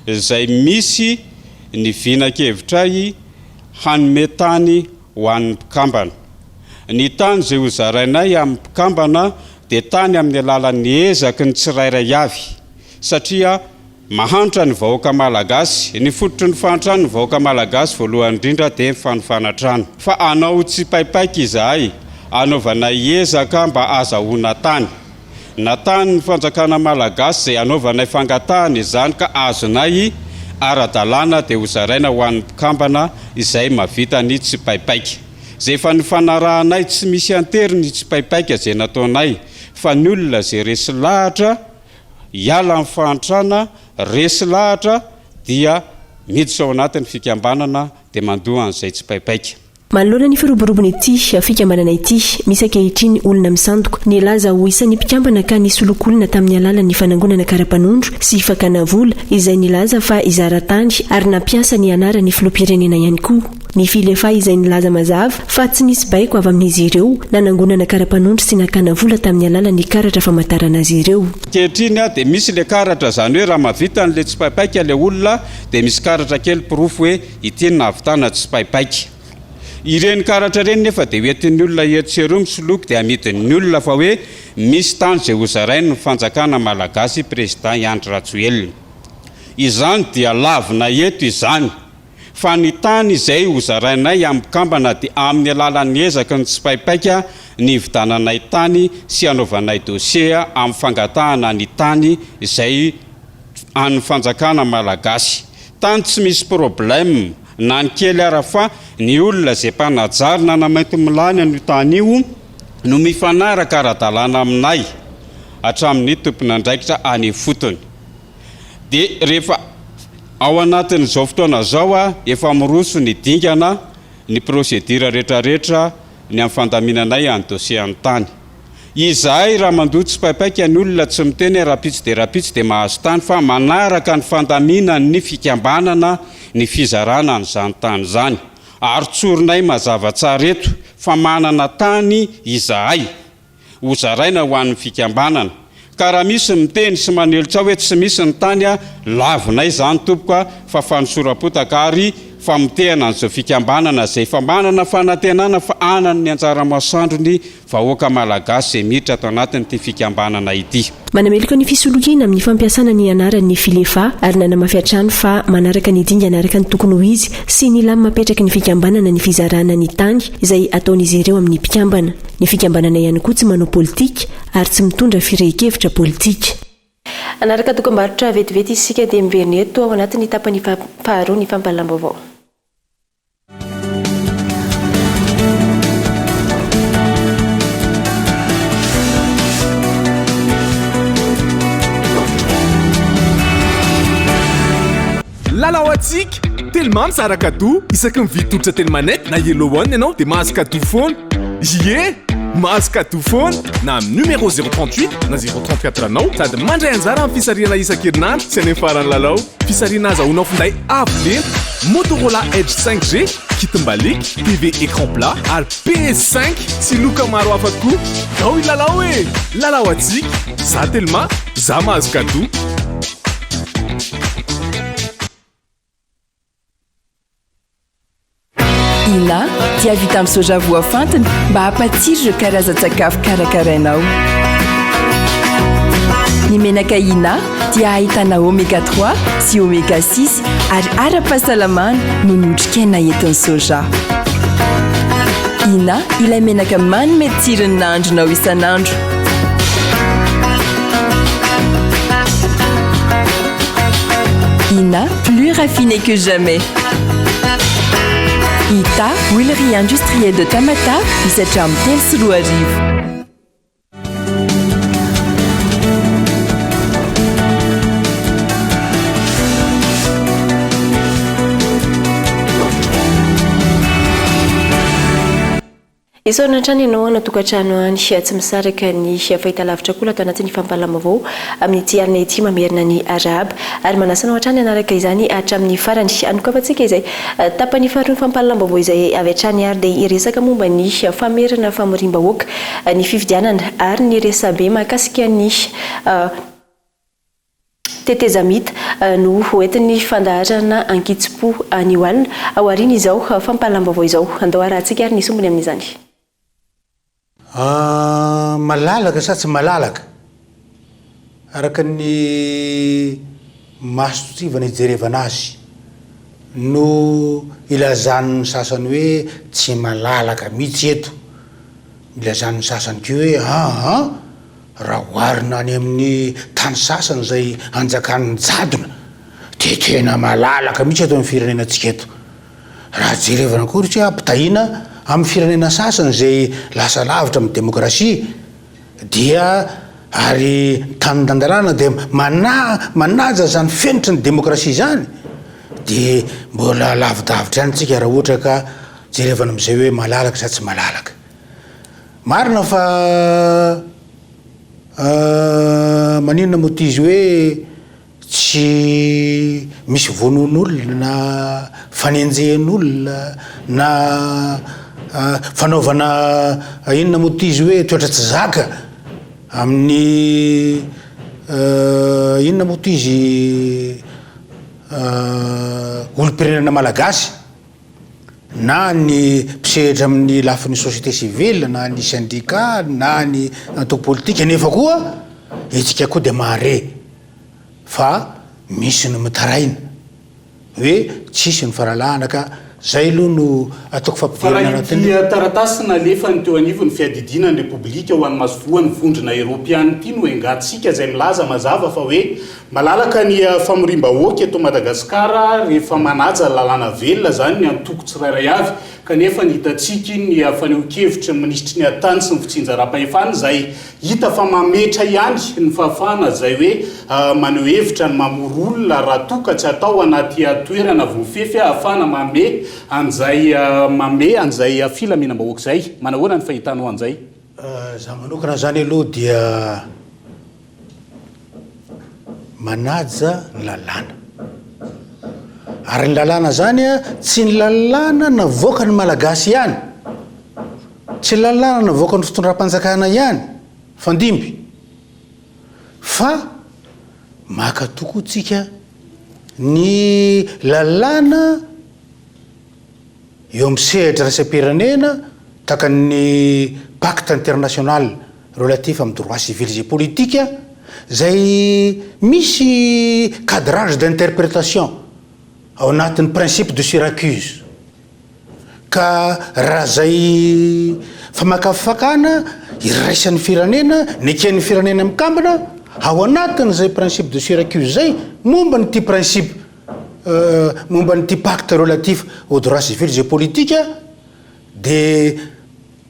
Izay misy ny vinan-kevitray hanome tany ho an'ny mpikambana. Ny tany izay ho zarainay amin'ny mpikambana dia tany amin'ny alalan'ny ezaky ny tsirairay avy satria mahantra ny vahoaka malagasy. Ny fototry ny fahantrano ny vahoaka malagasy voalohany indrindra dia mifanofanatrano. Fa anao tsy paipaika izahay anaovanay ezaka mba azahoana tany. Na tany ny fanjakana malagasy izay anaovanay fangatahana izany ka azonay ara-dalàna dia ho zaraina ho an'ny mpikambana izay mavita ny tsy paipaika. Izay efa ny fanarahanay tsy misy antery ny tsy paipaika izay nataonay. Fa ny olona izay resy lahatra hiala amin'ny fahantrana, resy lahatra dia miditra ao anatin'ny fikambanana dia mandoa an'izay tsy paipaika. Manoloana ny firoborobony ity fikambanana ity misy ankehitriny olona misandoka ny laza ho isan'ny mpikambana ka nisy lokolona tamin'ny alalan'ny fanangonana karapanondro sy fakana vola izay nilaza fa izara-tany ary nampiasa ny anarany filoham-pirenena ihany koa. Ny filefa izay nilaza mazava fa tsy nisy baiko avy amin'izy ireo nanangonana karapanondro sy nakana vola tamin'ny alalan'ny karatra famantarana azy ireo. Ankehitriny dia misy le karatra zany hoe raha mavita n'le tsy paipaika le olona dia misy karatra kely pirofo hoe ity nahavitana tsy paipaika. Ireny karatra ireny nefa dia hoentin'ny olona hetseroa misoloky dia amidin'ny olona fa hoe misy tany izay ho zarainy ny fanjakana malagasy président Andry Rajoelina. Izany dia lavina eto izany fa ny tany izay ho zarainay amin'ny mpikambana dia amin'ny alalan'ny ezaka ny tsy paipaika ny vidananay tany sy anaovanay dossier amin'ny fangatahana ny tany izay amin'ny fanjakana malagasy. Tany tsy misy problème na ny kely ara fa ny olona izay mpanajary na namainty milany an'io tany io no mifanaraka ara-dalàna aminay hatramin'ny tompon'andraikitra any fotony. Dia rehefa ao anatin'izao fotoana zao efa miroso ny dingana ny procédure rehetrarehetra ny amin'ny fandaminanay any dossier any tany. Izahay raha mandoa tsy paipaika ny olona tsy miteny rapitsy dia mahazo tany fa manaraka ny fandaminany ny fikambanana ny fizarana n'izany tany zany. Ary tsorinay mazava tsara eto fa manana tany izahay hozaraina ho an'ny fikambanana. Ka raha misy miteny sy manelotra hoe tsy misy ny tany lavinay zany tompoka fa fanosorapotaka ary fa mitehana an'izao fikambanana izay fa manana fanantenana fa anany ny anjara masoandrony vahoaka malagasy izay miditra ato anatin'ity fikambanana ity. Manamelika ny fisolokiana amin'ny fampiasana ny anaran'ny filefa ary nanamafy-hatrany fa manaraka ny dingana araka ny tokony ho izy sy ny lamy mapetraka ny fikambanana ny fizarana ny tany izay ataon'izy ireo amin'ny mpikambana. Ny fikambanana ihany koa tsy manao politika ary tsy mitondra firehikevitra politika. Anaraka dokam-barotra vetivety isika dia miverina eto ao anatin'ny tapany faharoa ny fampalam-baovao. Lalao atsika tellement mitsara cadeau isaky mividy totra teny manety na yellow one ianao dia mahazo cadeau foana. Ie mahazo cadeau foana na amin'ny numéro 038 na 034 anao sady mandray anjara amin'ny fisariana isan-kerinandro sy any amin'ny farany lalao. Fisariana azahoanao finday avo lenta Motorola Edge 5G, kit mbalik, TV écran plat ary PS5 sy loka maro hafa koa. Ao ilalao e! Lalao atsika za tellement za mahazo cadeau. Ina dia vita amin'ny soja voafantina mba hampatsiro ireo karazan-tsakafo karakarainao. Ny menaka Ina dia ahitana oméga 3 sy oméga 6 ary ara-pahasalamana no notrikaina entin'ny soja. Ina ilay menaka manome tsirony nahandronao isan'andro. Ina, plus raffiné que jamais. Ita, huilerie industrielle de Tamata, 17 jambe tel sous arrive. Isorina trany ianao anatokantrano any tsy misaraka ny fahitalavitra koa ato anatin'ny fampalam-baovao amin'ity alina ity mamerina ny araba ary manasanao hatrany anaraka izany hatramin'ny farany anokavantsika izay tapany faharoa ny fampalam-baovao izay avy hatrany ary dia iresaka momba ny famerina famorim-bahoaka ny fifidianana ary ny resabe mahakasika ny tetezamita no hoentin'ny fandaharana ankitsy-po any Oalina ao aoriana izao fampalam-baovao izao andao arahantsika ary ny sombony amin'izany. Malalaka sa tsy malalaka araka ny masotsivana ijerevana azy no ilazan'ny sasany hoe tsy malalaka mihitsy eto, ilazan'ny sasany keo hoe raha oharina any amin'ny tany sasany zay anjakan'ny jadona dia tena malalaka mihitsy eto amin'ny firenenantsika eto. Raha jerevana koa tsy ampitahina amin'ny firenena sasany zay lasa lavitra amin'ny demokrasia dia ary tany dandalana dia manaja zany fenitra ny demokrasia zany dia mbola lavidavitra ihany tsika raha ohatra ka jerevana amin'izay hoe malalaka sa tsy malalaka. Marina fa maninona moa izy hoe tsy misy vonon'olona na fanenjehan'olona na fanaovana inona moa izy hoe toetra tsy zaka amin'ny inona moa izy olo-pirenena malagasy na ny mpisehatra amin'ny lafin'ny société civile na ny syndicat na ny antoko politika nefa koa itsika koa dia mahare fa misy no mitaraina hoe tsisy ny faralahana ka zay aloha no ataoko fampidiranana taratasy na lefa ny teo anivo ny fiadidinany repoblika ho an'ny masovoany vondrona eropiany ity no engatsika zay milaza mazava fa hoe malalaka ny famorim-bahoaka eto Madagasikara rehefa manaja lalàna velona zany ny antoko tsirairay avy kanefa ny hitatsika ny faneho-kevitra ministry ny atany sy ny fitsinjaram-pahefana zay hita fa mametra ihany ny fahafana zay hoe maneho hevitra ny mamorolona raha toka tsy atao anaty toerana voafefy ahafana mame an'izay filaminam-bahoaka zay manahoana ny fahitanao an'izay za manokana zany aloha dia manaja ny lalàna ary ny lalàna zany tsy ny lalàna navoaka ny malagasy ihany tsy lalàna navoaka ny fitondram-panjakana ihany fandimby fa maka tokotsika ny lalàna eo amin'ny sehatra raisam-pirenena taka ny pacte international relatif amin'ny droit civil et politique zay misy cadrage d'interprétation ao anatin'ny principe de Syracuse ka raha zay famakafakana iraisan'ny firenena ny eken'ny firenena mikambana ao anatin' zay principe de Syracuse zay momba nyty principe momba nyty pacte relatif au droit civil et politique de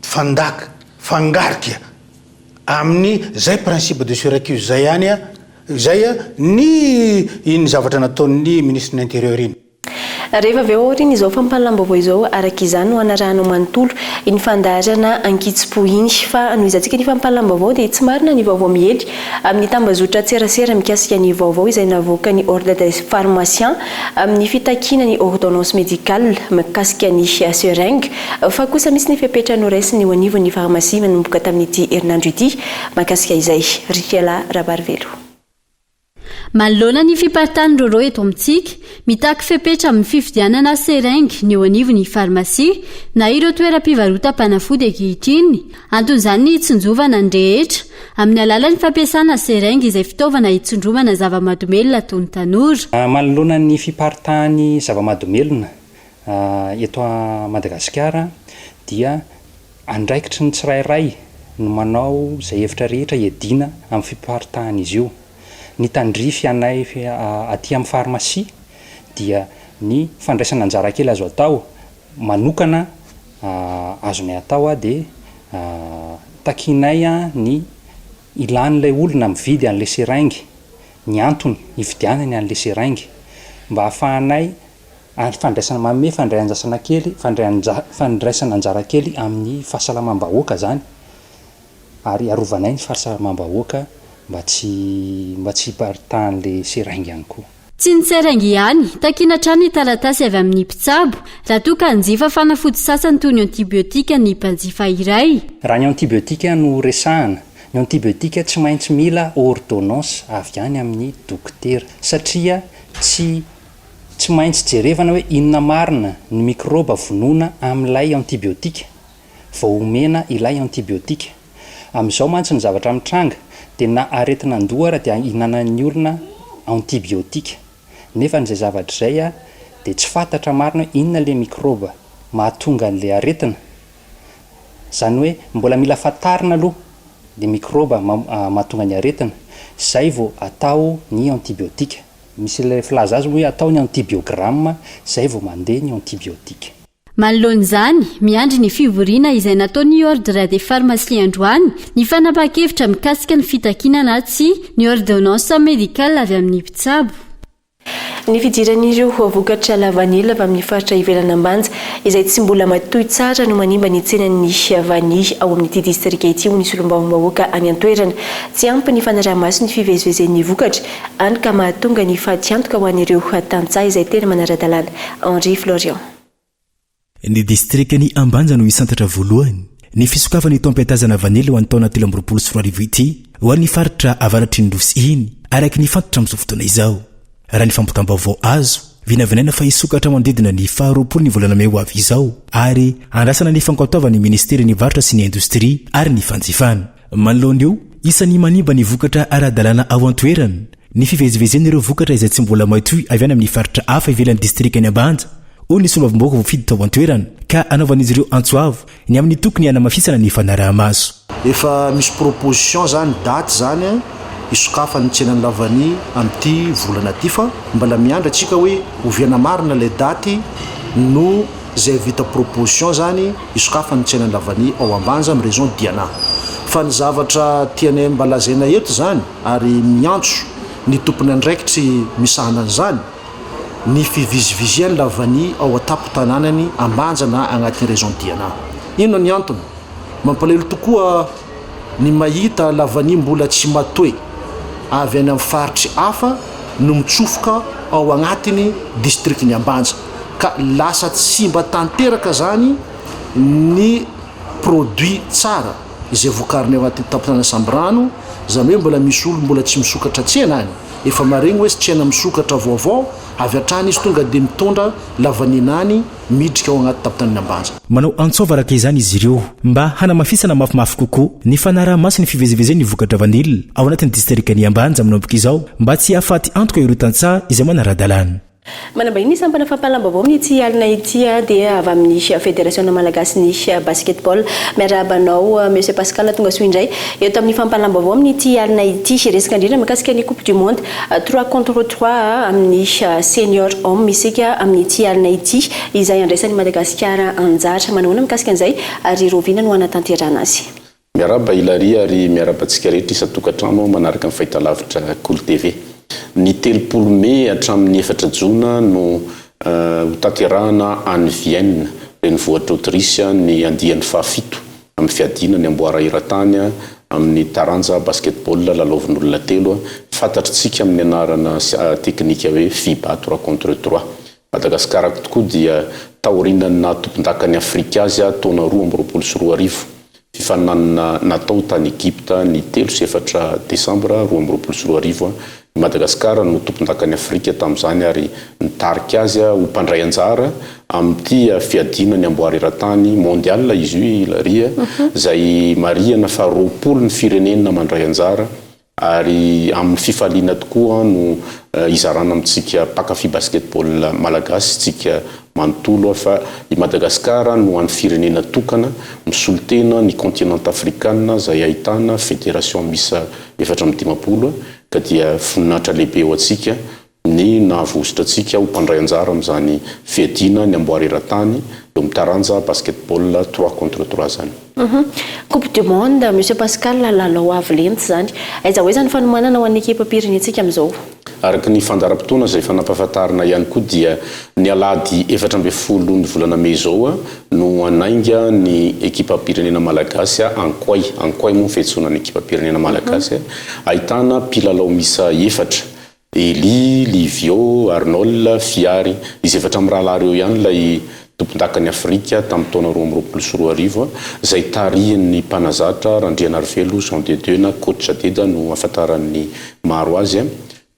fangarika amin'ny zay principe de Syracuse zay ihany zay ny iny zavatra nataon'ny ministre l'intérieur iny rehefa avy eo riny izao fampahalaam-baovao izao araka izany no anarahana manontolo ny fandaharana ankitsi-po iny fa noho izantsika ny fampahalaam-baovao dia tsy marina ny vaovao mihely amin'ny tambazotra tserasera mikasika ny vaovao izay navoaka ny ordre des pharmaciens amin'ny fitakina ny ordonnance médicale mikasika ny seringue fa kosa misy ny fepetra noraisy ny ho anivo ny pharmacie manomboka tamin'ity herinandro ity makasika izay Rifiala Rabarivelo. Manoloana ny fiparitahan'ny roro eto amintsika mitaky fepetra amin'ny fifidianana seringue ny eo anivo ny farmasia na ireo toeram-pivarotam-panafody ankehitriny anton'izany ny hitsonjovana ny rehetra amin'ny alalan'ny fampiasana seringue izay fitaovana hitsondromana zava-mahadomelona toy ny tanora. Manoloana ny fiparitahan'ny zava-mahadomelona eto Madagasikara dia andraikitry ny tsirairay no manao zay hevitra rehetra hiadina amin'ny fiparitahan'izy io. Ny tandrify anay aty amin'ny farmasia dia ny fandraisana anjara kely azo atao manokana azonay atao dia takinay ny ilan'ilay olona mividy an'ilay seringue ny antony hividianany an'ilay seringue mba hahafahanay fandraisana manome fandraisana anjara kely amin'ny fahasalamam-bahoaka zany ary arovanay ny fahasalamam-bahoaka mba tsy paritahan'le seringue ihany koa. Tsy ny seringue ihany, takina trano ny taratasy avy amin'ny mpitsabo raha toa ka hanjifa fanafody sasany toy ny antibiotika ny mpanjifa iray. Raha ny antibiotika no resahana, ny antibiotika tsy maintsy mila ordonnance avy any amin'ny dokotera satria tsy maintsy jerevana hoe inona marina ny mikroba vonoina amin'ilay antibiotika vao omena ilay antibiotika. Amin'izao mantsy ny zavatra mitranga dia na aretina andohara dia ihinanan'ny olona antibiotika nefa n'izay zavatra izay dia tsy fantatra marina hoe inona le mikroba mahatonga an'ilay aretina zany hoe mbola mila fantarina aloha le mikroba mahatonga ny aretina zay vao atao ny antibiotika misy ilay filaza azy hoe atao ny antibiogramme zay vao mandeha ny antibiotika. Manoloan'izany miandry ny fivoriana izay nataon'ny ordre des pharmacies androany ny fanapa-kevitra mikasika ny fitakinana sy ny ordonnance médicale avy amin'ny mpitsabo. Ny fidiran'ireo vokatra lavanila avy amin'ny faritra ivelany ambanja izay tsy mbola matoy tsara no manimba ny tsenan'ny vanille ao amin'ity distrika ity ho nisy olom-bavam-bahoaka any an-toerana tsy ampy ny fanaraha-maso ny fivezivezen'ny vokatra any ka mahatonga ny fatiantoka ho an'ireo tantsaha izay tena manara-dalàna. Henri Florian. Ny distrikany ambanja no isantatra voalohany ny fisokafany tompetazana vanily ho antaona 2024 ity ho an'ny faritra avaratry ny Nosy iny araka ny fantatra amin'izao fotoana izao. Raha ny fampitam-baovao azo vinavinaina fa isokatra manodidina ny 20 ny volana May ho avy izao ary andrasana ny fankatoavany ministeri ny varitra sy ny indostria ary ny fanjifana. Manoloana io isan'ny manimba ny vokatra ara-dalàna ao an-toerana ny fivezivezen'ireo vokatra izay tsy mbola matoy avy any amin'ny faritra hafa ivelan'ny distrikany ambanja hoy ny solombavam-bahoaka voafidy tao an-toerana ka anaovan'izy ireo antsoavo ny amin'ny tokony hanamafisana ny fanaraha-maso. Efa misy proposition zany daty zany isokafany ny tsenany lavany amin'ity volana ty fa mbala miandra atsika hoe oviana marina le daty no zay vita proposition zany isokafany tsenany lavany ao ambanja amin'ny région Diana. Fa ny zavatra tiany mbalazaina eto zany ary miantso ny tompony andraikitry misahana an'izany ny fiviziviziany lavany ao atapo tanànany ambanja na agnatin'ny région Diana. Ino ny antony? Mampalahelo tokoa ny mahita lavany mbola tsy matoe avy any amin'ny faritry hafa no mitsofoka ao agnatiny districtny ambanja ka lasa tsy mba tanteraka zany ny produit tsara izay vokariny ao anatin'ny tapotanana sambrano zany hoe mbola misy olo mbola tsy misokatra tsena any efa maregny hoe sy tsena misokatra vaovao avy hatrany izy tonga dia mitondra lavaninany midrika ao anaty tapotanany ambanja. Manao antsova araka izany izy ireo mba hanamafisana mafimafy kokoa ny fanaraha-maso ny fivezivezeny vokatra vanila ao anatin'ny distrikany ambanja manomboka izao mba tsy hahafaty antoka ireo tantsaha izay manara-dalàna. Manambahiny sampana fampalambavao amin'ity alina ity dia avy amin'ny fédération malagasy ny basketball miarabanao monsieur Pascal tonga soa indray eto amin'ny fampalambavao amin'ity alina ity resaka indrindra mikasika ny coupe du monde 3 contre 3 amin'ny senior homme isika amin'ity alina ity izay andraisan'ny Madagasikara anjara manahoana mikasika an'izay ary rovina no anatanterana azy. Miaraba Hilary ary miarabantsika rehetra isa-tokantrano manaraka amin'ny fahitalavitra Kolo TV. Ny 3 May hatramin'ny 4 Jona no tanterahana any Vienne renivohitra Autrisy ny andiany fahafito amin'ny fiadina ny amboara iratany amin'ny taranja basketball lalaovin'olona telo fantatritsika amin'ny anarana teknika hoe FIBA 3 contre 3. Madagasikara tokoa dia taorinana tompon-dakany Afrika azy taona 2024 fifananana natao tany Egypta ny 3 sy 4 Desambra 2024 Madagasikara no tompon-dakany Afrika tamin'izany ary nitarika azy ho mpandray anjara amin'ity fiadina ny amboary iratany mondial izy io Hilary zay marihana fa 20 ny firenena mandray anjara ary amin'ny fifaliana tokoa no izarana amintsika pakafy basketball malagasy tsika manontolo fa i Madagasikara no an'ny firenena tokana misolotena ny continent africain zay ahitana fédération misa 450 ka dia voninahitra lehibe ho atsika ny nahavosotra atsika ho mpandray anjara amin'izany fiadina ny amboary iratany eo mitaranja basketball 3 contre 3 zany. Coupe du monde monsieur Pascal lalao avy lenta zany aiza hoe zany fanomanana ho an'ny ekipa pirenetsika amin'izao. Araka ny fandaram-potoana zay fanampahafantarina ihany koa dia ny alady 14 ny volana May zao no anainga ny ekipa pirenena malagasy ankoay moa fiantsoana ny ekipa pirenena malagasy ahitana mpilalao misa 4 Eli, Livio, Arnold, Fiary izy 4 amin'ny rahalahy ireo ihany lay tompon-dakany Afrika tamin'ny taona 2024 zay tarihin'ny mpanazatra Randrianarivelo Jean de Dieu na coach Deda no afantaran'ny maro azy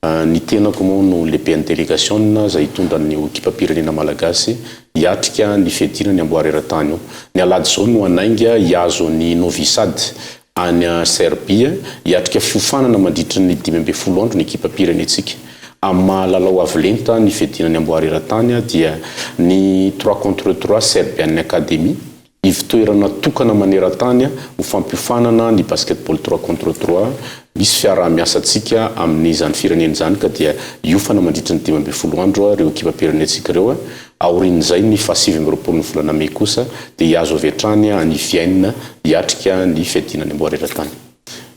ny tenako moa no lehiben'ny délégation zay tondra ny ekipa pirenena malagasy hiatrika ny fiadina ny amboary iratany io. Ny alady zao no anainga hiazo ny Novi Sad any Serbia hiatrika fiofanana mandritra ny 15 andro ny ekipa pirenetsika. Amma lalao avy lenta ny fiadina ny amboary iratany dia ny 3 contre 3 Serbian Academy ivitoerana tokana maneran-tany ho fampiofanana ny basketball 3 contre 3 misy fiarah-miasa atsika amin'izany firenena zany ka dia iofana mandritra ny 15 andro reo ekipa pirenetsika reo aorin'izay ny 27 ny volana May kosa dia hiazo avy hatrany any Vienne hiatrika ny fiadina ny amboary iratany.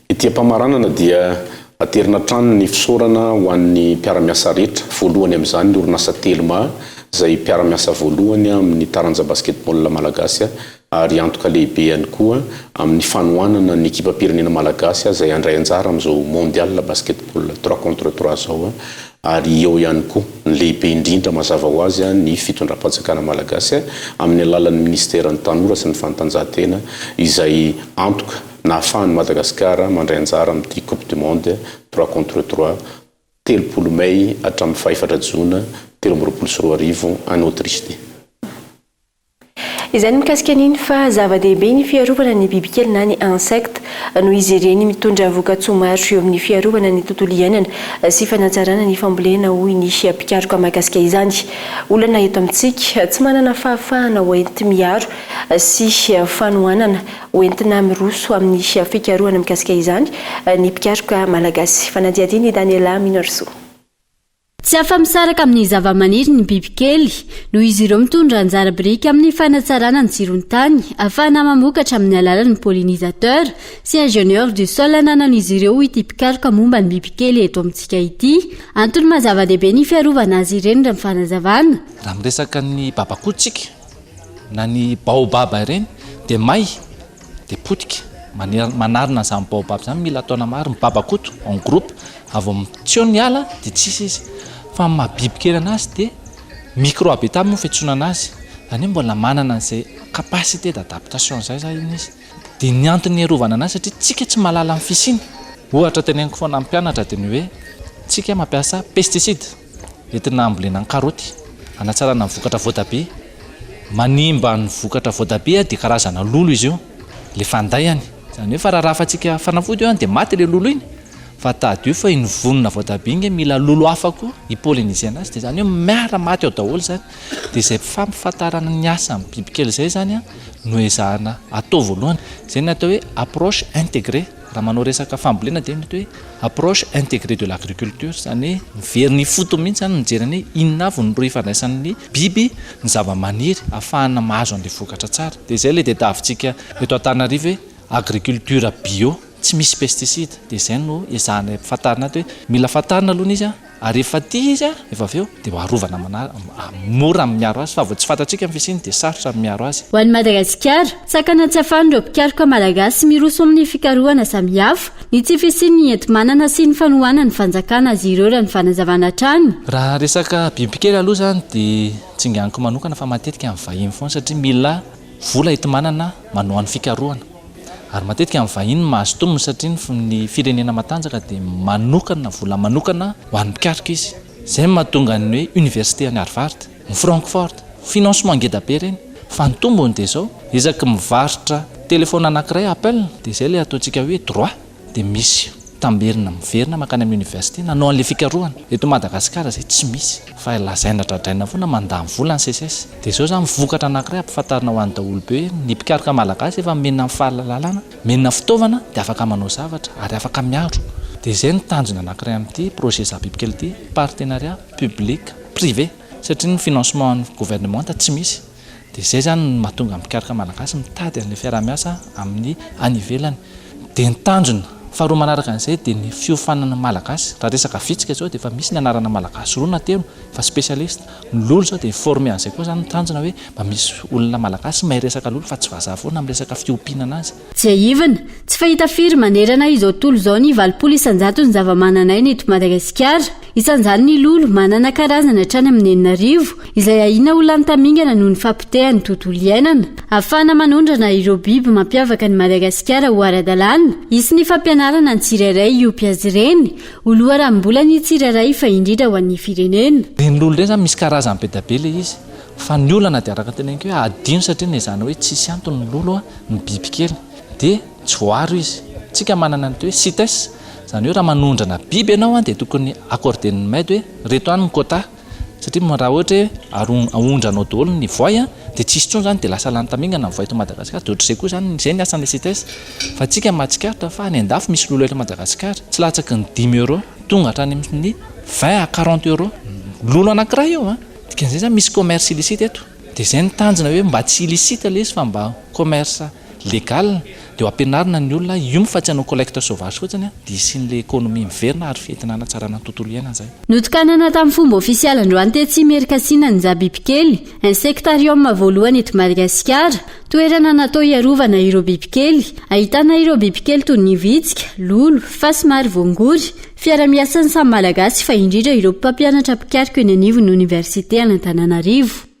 Ety am-pamaranana dia aterina trano ny fisaorana ho an'ny mpiara-miasa rehetra voalohany amin'izany ny orinasa Telma zay mpiara-miasa voalohany amin'ny taranja basketball malagasy ary antoka lehibe ihany koa amin'ny fanohanana ny ekipa pirenena malagasy zay andray anjara amin'izao mondial basketball 3 contre 3 zao ary eo ihany koa ny lehibe indrindra mazava ho azy ny fitondram-panjakana malagasy amin'ny alalan'ny ministera ny tanora sy ny fanatanjahantena izay antoka nahafahan'ny Madagasikara mandray anjara amin'ity coupe du monde 3 contre 3 3 May hatramin'ny 4 Jona 2024 any Autrisy. izany mikasika an'iny fa zava-dehibe ny fiarovana ny bibikely na ny insecte noho izy ireny mitondra voka-tsoa maro eo amin'ny fiarovana ny tontolo iainana sy fanatsarana ny fambolena hoy ny mpikaroka mahakasika izany. Olana eto amintsika tsy manana fahafahana hoenty miaro sy fanohanana hoentina miroso amin'ny fikarohana mikasika izany ny mpikaroka malagasy. Fanadiadiny Daniela Minorso. Tsy afa-misaraka amin'ny zava-maniry ny bibikely noho izy ireo mitondra anjara biriky amin'ny fanatsarana ny tsiron'ny tany ahafahana mamokatra amin'ny alalan'ny pollinisateur sy ingénieur du sol ananan'izy ireo ity mpikaroka momba ny bibikely eto amintsika ity. Antony mazava-dehibe ny fiarovana azy ireny raha mifanazavana. Raha miresaka ny babakotsika na ny baobaba ireny dia may dia potika manarina izany baobaba izany mila taona maro mibabakoto en groupe avy mitsio ny ala dia tsisy izy. Fa mabibikely anazy dia micro-habitat moa fiantsoana anazy. Izany hoe mbola manana an'izay capacité d'adaptation izay izy. Dia ny antony iarovana anazy satria tsika tsy mahalala amin'ny fisiny. Ohatra teneniko foana amin'ny mpianatra dia ny hoe tsika mampiasa pesticide entina ambolena ny karaoty, hanatsarana ny vokatra voatabia. Manimba ny vokatra voatabia dia karazana lolo izy io, le fandayany. Izany hoe fa raha rafatsika fanafody io dia maty le lolo iny. Fa tady io fa iny vonona voatabia iny mila lolo hafa koa hipolliniser anazy. Dia izany hoe miara maty ao daholo izany. Dia izay fampifantarana ny asa amin'ny bibikely izay zany no ezahana atao voalohany. Izay ny atao hoe approche intégrée. Raha manao resaka fambolena dia ny atao hoe approche intégrée de l'agriculture. Izany hoe mivery ny foto mihitsy zany mijerana hoe inona avy no ifandraisan'ny biby ny zava-maniry ahafahana mahazo an'ilay vokatra tsara. Dia izay ilay tadiavintsika eto Antananarivo hoe agriculture bio. Tsy misy pesticide. Dia izay no ezahana fantarina hoe mila fantarina aloha izy ary efa tia izy efa avy eo dia arovana mora miaro azy fa vao tsy fantatsika amin'ny fisiny dia sarotra miaro azy. Ho an'i Madagasikara, sakana tsy afan'ireo mpikaroka malagasy miroso amin'ny fikarohana samihafa ny tsy fisian'ny enti-manana sy ny fanohana ny fanjakana azy ireo raha ny fanazavana trano. Raha resaka bibikely aloha zany dia tsy inganiko manokana fa matetika amin'ny vahiny foana satria mila vola enti-manana manohany fikarohana. Ary matetika amin'ny vahiny mahazo tombony satria ny firenena matanjaka dia manokana vola manokana ho an'ny mpikaroka izy. Izay mahatonga ny hoe université any Harvard, ny Francfort, financement ngeda be ireny. Fa ny tombony dia izao, ezaka mivarotra telefona anankiray appel dia izay ilay ataontsika hoe droit dia misy tamberina miverina makany amin'ny université nanao an'ilay fikarohana. Eto Madagasikara izay tsy misy fa lazaina dradraina foana mandany vola ny CSS. Dia izao zany vokatra anankiray ampifantarina ho an'ny daholo be ny mpikaroka malagasy efa menina amin'ny fahalalana, menina fitaovana dia afaka manao zavatra ary afaka miaro. Dia izay ny tanjona anankiray amin'ity projet za-bibikely ity, partenariat public privé satria ny financement ny gouvernement tsy misy. Dia izay zany mahatonga mpikaroka malagasy mitady an'ilay fiarah-miasa amin'ny any ivelany. Dia ny tanjona faharoa manaraka an'izay dia ny fiofanana malagasy. Raha resaka vitsika izao dia efa misy ny anarana malagasy roa na telo fa spécialiste. Ny lolo izao dia formé an'izay koa zany ny tanjona hoe mba misy olona malagasy mahay resaka lolo fa tsy vazaha foana amin'ny resaka fiompiana azy. Tsy aivana, tsy fahita firy manerana izao tontolo izao ny 700 ny zava-mananay eto Madagasikara. Isan'izany ny lolo manana karazana hatrany amin'ny 9,000 izay ahina ho lany tamingana noho ny fampitehan'ny tontolo iainana. Ahafahana manondrana ireo biby mampiavaka ny Madagasikara ho ara-dalàna. Isy ny fampianarana ny tsirairay iompy azy ireny, ho loha raha mbola ny tsirairay fa indrindra ho an'ny firenena. Ny lolo ireny zany misy karazany be dia be ilay izy. Fa ny olana dia araka teneniko hoe adino satria ny ezahana hoe tsisy antony ny lolo ny bibikely. Dia tsy voaro izy. Tsika manana ny hoe CITES. Izany hoe raha manondrana biby ianao dia tokony accorden'ny maître hoe reto any ny quota. Satria raha ohatra hoe ahondranao daholo ny voay dia tsisy intsony zany dia lasa lany tamingana ny voay eto Madagasikara. Dia ohatr'izay koa zany izay ny asan'ilay CITES. Fa tsika mahatsikaritra fa any andafy misy lolo eto Madagasikara tsy latsaky ny 10 € tonga hatrany amin'ny 20 à 40 €. Lolo anankiray io dikan'izay zany misy commerce illicite eto. Dia izay ny tanjona hoe mba tsy illicite ilay izy fa mba commerce légal. Dia ampianarina ny olona io fa tsy hanao collecte sauvage fotsiny dia isin'ilay économie miverina ary fentina hanatsarana ny tontolo iainana izay. Notokanana tamin'ny fomba ofisialy androany tetsy Merikasina ny za-bibikely, insektarium voalohany eto Madagasikara, toerana natao iarovana ireo bibikely. Ahitana ireo bibikely toy ny vitsika, lolo, fasomary voangory, fiara-miasan'ny samy malagasy fa indrindra ireo mpampianatra mpikaroka eny anivon'ny université any Antananarivo.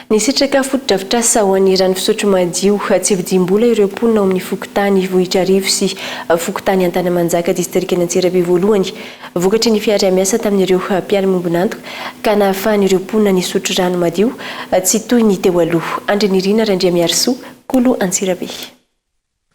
Ny sitraka fotodrafitrasa ho an'ny rano fisotro madio tsy vidimbola ireo mponina ao amin'ny fokotany Vohitrarivo sy fokotany Antanamanjaka distrikta Antsirabe voalohany. Vokatry ny fiara-miasa tamin'ireo mpiara-miombonantoka ka nahafahan'ireo mponina nisotro rano madio tsy toy ny teo aloha. Andrinirina Randriamiarsoa, Kolo Antsirabe.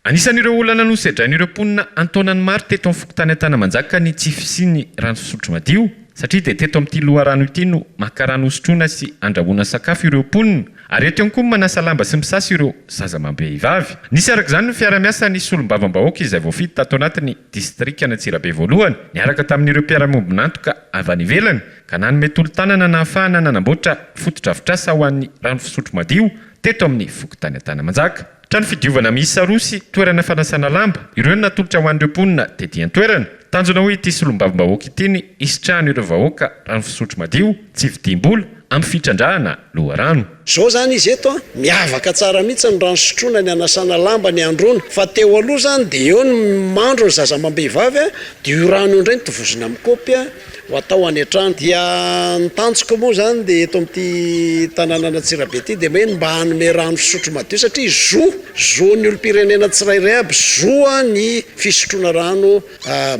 Anisan'ireo olana no sedrain'ireo mponina antonany maro teto amin'ny fokotany Antanamanjaka ny tsy fisiany rano fisotro madio satria dia teto amin'ity loharano ity no maka rano hosotroana sy andrahoana sakafo ireo mponina ary eto ihany koa manasa lamba sy misasa ireo zazamam-behivavy. Nisy arak'izany no fiara-miasa ny solombavam-bahoaka izay voafity tato anatin'ny distrikta Antsirabe voalohany niaraka tamin'ireo mpiara-miombonantoka avy any ivelany ka nanome tolo-tanana nahafahana nanamboatra fotodrafitrasa ho an'ny rano fisotro madio teto amin'ny fokotany Antanamanjaka. Trano fidiovana miisa roa sy toerana fanasana lamba ireo natolotra ho an'ireo mponina tetỳ an-toerana. Tanjona hoe ity solombavam-bahoaka ity ny isitrahan'ireo vahoaka rano fisotro madio tsy vidimbola amin'ny fitrandrahana loharano. Zao zany izy eto miavaka tsara mihitsy ny rano sotroina ny anasana lamba ny androna fa teo aloha zany dia eo ny mandro ny zazamam-behivavy dia io rano indray tovozina amin'ny kopy ho atao any an-trano. Dia nitanjoko moa zany dia eto amin'ity tanàna Antsirabe ity dia meny mba hanome rano fisotro madio satria zo ny olo-pirenena tsirairay aby zoa ny fisotroana rano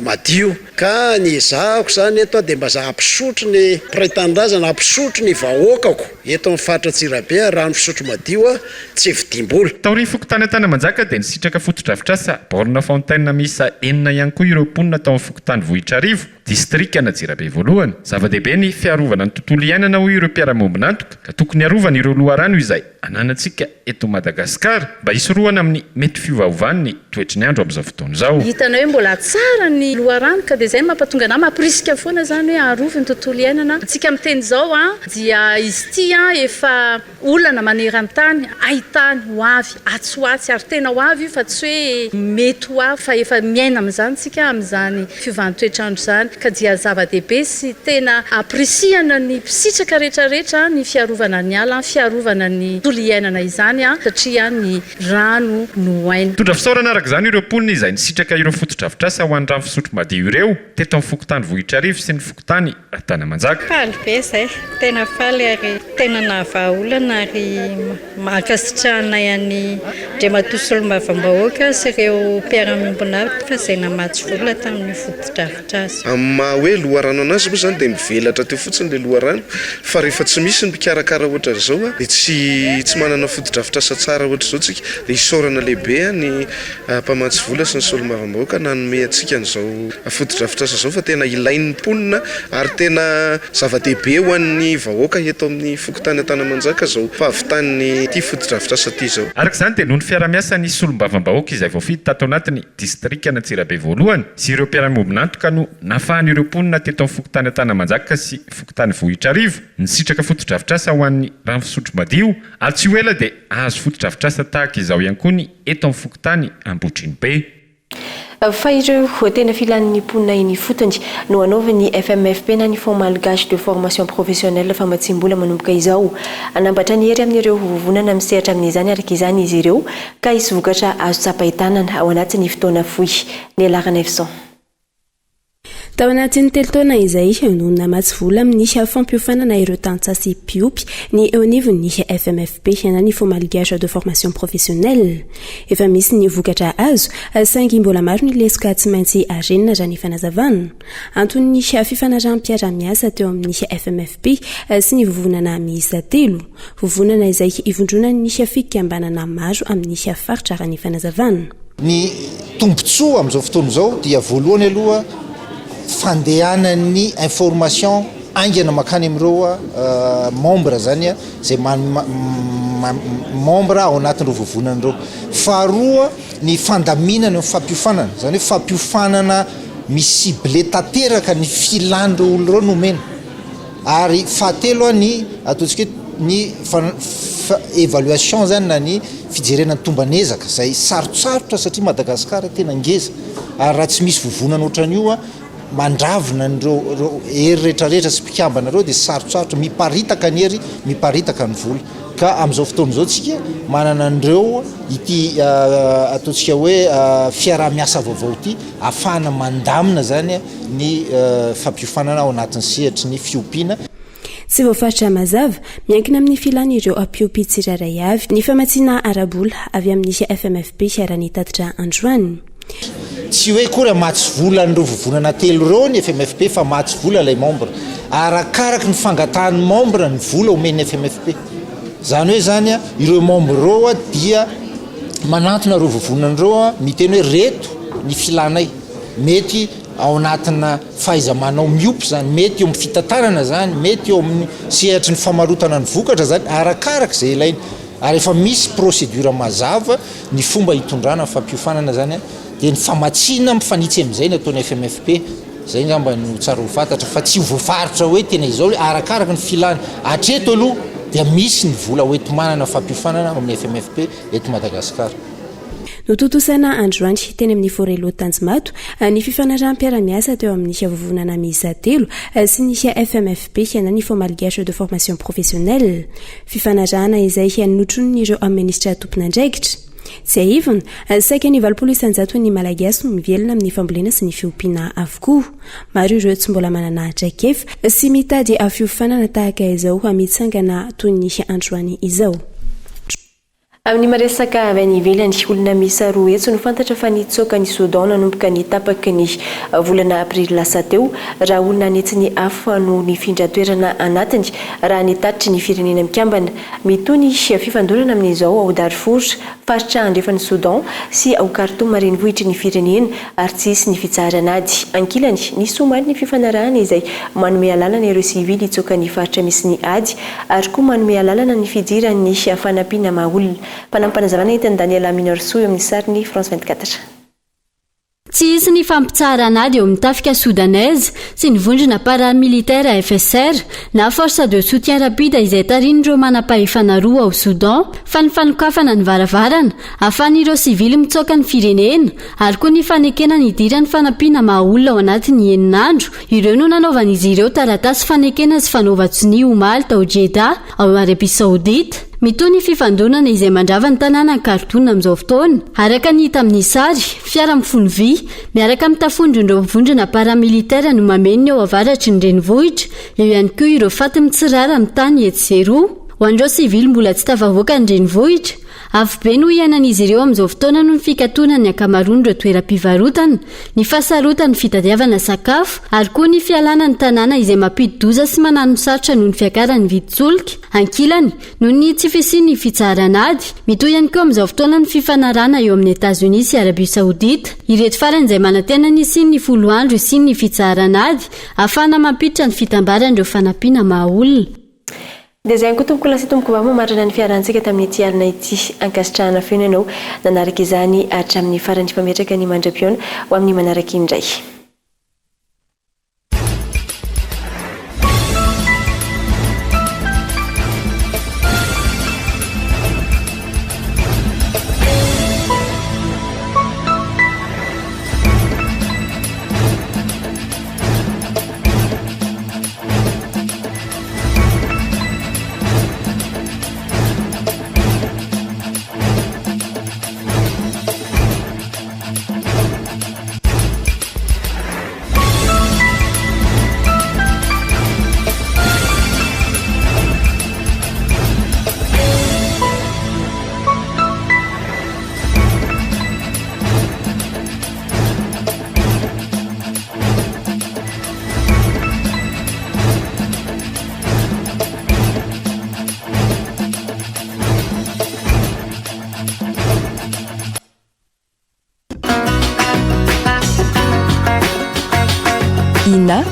madio ka ny zahako zany eto dia mba za hampisotro ny mpiray-tanindrazana hampisotro ny vahoakako eto amin'ny faritra Antsirabe rano fisotro madio tsy vidimbola. Taorian'ny fokotany Antanamanjaka dia nisitraka fotodrafitrasa baolina fontaine miisa 9 ihany koa ireo mponina tao amin'ny fokotany Vohitrarivo distrikta Antsirabe voalohany. Zava-dehibe ny fiarovana ny tontolo iainana hoy ireo mpiara-miombonantoka ka tokony harovana ireo loharano izay ananantsika eto Madagasikara mba hisorohana amin'ny mety fiovaovany ny toetry ny andro amin'izao fotoana izao. Hitanao hoe mbola tsara ny loharano ka dia izay mampatonga anahy mampirisika foana zany hoe harovy ny tontolo iainana. Antsika amin'ny teny izao dia izy ity efa olana maneran-tany ahitany ho avy atsoatsy ary tena ho avy fa tsy hoe mety ho avy fa efa miaina amin'izany tsika amin'izany fiovan'ny toetrandro zany ka dia zava-dehibe sy tena aprisihana ny mpisitraka rehetrarehetra ny fiarovana ny ala fiarovana ny tontolo iainana izany satria ny rano no aina. Tondra fisaorana araka izany ireo mponina izay nisitraka ireo fotodrafitrasa ho an'ny rano fisotro madio ireo teto amin'ny fokotany Vohitrarivo sy ny fokotany Antanamanjaka. Faly be izay tena faly ary tena nahavaolana ary mahakasitrahana ihany dia matoa solombavam-bahoaka sy ireo mpiara-miombonantoka fa izay namatsy vola tamin'ny fotodrafitrasa. Maha hoe loharano anazy moa zany dia mivelatra teo fotsiny ilay loharano fa rehefa tsy misy ny mpikarakara ohatra zao dia tsy manana fotodrafitrasa tsara ohatra zao tsika dia isaorana lehibe ny mpamatsy vola sy ny solombavam-bahoaka nanome antsika n'izao fotodrafitrasa zao fa tena ilain'ny mponina ary tena zava-dehibe ho an'ny vahoaka eto amin'ny fokotany Antanamanjaka zao fahavitan'ny ity fotodrafitrasa ity zao. Araka izany dia noho ny fiara-miasa ny solombavam-bahoaka izay voafity tato anatin'ny distrikta Antsirabe voalohany sy ireo mpiara-miombonantoka no nahafahan'ireo mponina teto amin'ny fokotany Antanamanjaka sy fokotany Vohitrarivo nisitraka fotodrafitrasa ho an'ny rano fisotro madio ary tsy ho ela dia azo fotodrafitrasa tahaka izao ihany koa ny eto amin'ny fokotany Ambohitrinybe. Fa ireo tena filan'ny mponina iny fotony no anaovany FMFP na ny Fonds Malgache de Formation Professionnelle famatsim-bola manomboka izao anambatra ny hery amin'ireo vovonana misehatra amin'izany araka izany izy ireo ka hisy vokatra azo tsapahitanana ao anatin'ny fotoana fohy ny alarana efson. Tao anatin'ny telo taona izay no namatsy vola amin'ny fampiofanana ireo tantsasy piopy ny eo anivon'ny FMFP na ny Fonds Malgache de Formation Professionnelle. Efa misy ny vokatra azo saingy mbola maro ny lesoka tsy maintsy arenina raha ny fanazavana. Antony fifanarahanm-piara-miasa teo amin'ny FMFP sy ny vovonana miisa 3 vovonana izay ivondrona ny fikambanana maro amin'ny faritra raha ny fanazavana. Ny tombontsoa amin'izao fotoana izao dia voalohany aloha fandehanan'ny information aingana makany amin'ireo membre zany zay membre ao anatin'ireo vovonan'ireo. Faharoa ny fandaminana ny fampiofanana zany hoe fampiofanana misy cible tanteraka ny filan'ireo olon'ireo nomena ary fahatelo ny ataontsika ny évaluation zany na ny fijerena ny tombanezaka zay sarotsarotra satria Madagasikara tena ngeza ary raha tsy misy vovonana ohatran'io mandravina nireo hery rehetrarehetra sy mpikambana reo dia sarotsarotra miparitaka ny hery miparitaka ny vola ka amin'izao fotoana izao tsika manana an'ireo ity ataontsika hoe fiara-miasa vaovao ity ahafahana mandamina zany ny fampiofanana ao anatin'ny sehatra ny fiompiana. sy voafaritra mazava miankina amin'ny filana ireo ampiopi tsiraray avy ny famatsiana arabola avy amin'ny FMFP hiarany tatitra androany. Tsy hoe kory matsy vola nyreo vovonana telo reo ny FMFP fa matsy vola lay membre arakaraka ny fangatahany membre ny vola omeny FMFP. Zany hoe zany ireo membre reo dia manantona reo vovonan'ireo miteny hoe reto ny filanay mety ao anatina fahaiza-manao miompy zany mety eo amin'ny fitantarana zany mety eo amin'ny sehatry ny famarotana ny vokatra zany arakaraka izay ilaina ary efa misy procédure mazava ny fomba hitondrana fampiofanana zany dia ny famatsiana mifanitsy amin'izay ny ataony FMFP zay ngamba no tsara ho fantatra fa tsy ho voafaritra hoe tena izao hoe arakaraka ny filana hatreto aloha dia misy ny vola hoeto manana fampiofanana amin'ny FMFP eto Madagasikara. Nototosana androany teny amin'ny forelo Tanjombato ny fifanarahanam-piara-miasa teo amin'ny vovonana miisa telo sy ny FMFP hianany Fonds malgache de formation professionnelle fifanarahana izay hianotrony ireo amin'ny ministra tompon'andraikitra. Tsy aivana saika ny 700 ny malagasy no mivelona amin'ny fambolena sy ny fiompiana avokoa. Maro ireo tsy mbola manana traikefa sy mitady afiofanana tahaka izao amitsangana toy ny androany izao. Amin'ny maresaka avy any ivelany olona miisa roa eto no fantatra fa nitsoaka ny Soudan nanomboka ny tapaky ny volana aprily lasa teo raha olona nentsiny hafa no nifindra toerana anatiny raha nitatitry ny firenena mikambana mitony fifandonana amin'izao ao Darfour faritra andrefan'ny Soudan sy ao Khartoum renivohitry ny firenena ary tsisy ny fitsarana ady ankilany ny somary ny fifanarahana izay manome alalana ireo sivily hitsoaka ny faritra misy ny ady ary koa manome alalana ny fidiran'ny fanampiana maha-olona. Panampanazavana hitany Daniela Minorso eo amin'ny sariny France 24. Tsy isy ny fampitsarana ady eo amin'ny tafika soudanaise sy ny vondrona paramilitaire FSR na force de soutien rapide izay tarin'ireo manam-pahefana roa ao Soudan fa ny fanokafana ny varavarana ahafahan'ireo sivily mitsoaka ny firenena ary koa ny fanekena ny idiran'ny fanampiana maha-olona ao anatin'ny eninandro ireo no nanaovan'izy ireo taratasy fanekena sy fanaova-tsony ho Malta ao Jeddah ao Arabia Saoudite. Mitony fifandonana izay mandrava ny tanàna Khartoum amin'izao fotoana araka ny hita amin'ny sary fiara mifono vy miaraka amin'ny tafondron'ireo vondrona paramilitaire no mameno eo avaratry ny renivohitra eo ihany koa ireo faty mitsirara amin'ny tany etseroa ho an'ireo sivily mbola tsy tafavoaka ny renivohitra avy be no ihainan'izy ireo amin'izao fotoana no ny fikatona ny ankamaroan'ireo toeram-pivarotana ny fasarotany fitadiavana sakafo ary koa ny fialana ny tanàna izay mampidi-doza sy manano sarotra noho ny fiakaran'ny viditsolika ankilany noho ny tsy fisian'ny fitsarana ady mitoy ihany koa amin'izao fotoana ny fifanarana eo amin'ny États-Unis sy Arabia Saoudite ireto farany izay manantena ny isian'ny 10 andro isian'ny fitsarana ady ahafahana mampiditra ny fitambaran'ireo fanampiana maha-olona. Dia zay ankoa tompoko lasa tompoko vamo marina ny fiarantsika tamin'ity alina ity ankasitrahana feno ianao nanaraka izany hatramin'ny farany fametraka ny mandra-piona ho amin'ny manaraka indray.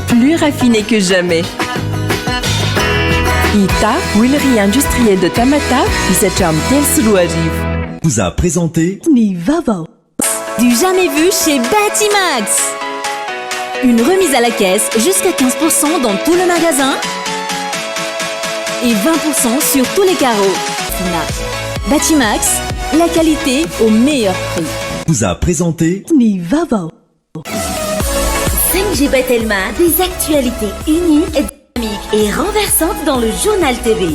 Plus raffiné que jamais. Ita, huilerie industrielle de Tamata, Isacham Telsuruariv, vous a présenté Ni Vaovao. Du jamais vu chez Batimax. Une remise à la caisse jusqu'à 15% dans tout le magasin et 20% sur tous les carreaux. Batimax, la qualité au meilleur prix. Vous a présenté Ni Vaovao. 5G Batelma, des actualités uniques, dynamiques et renversantes dans le journal TV.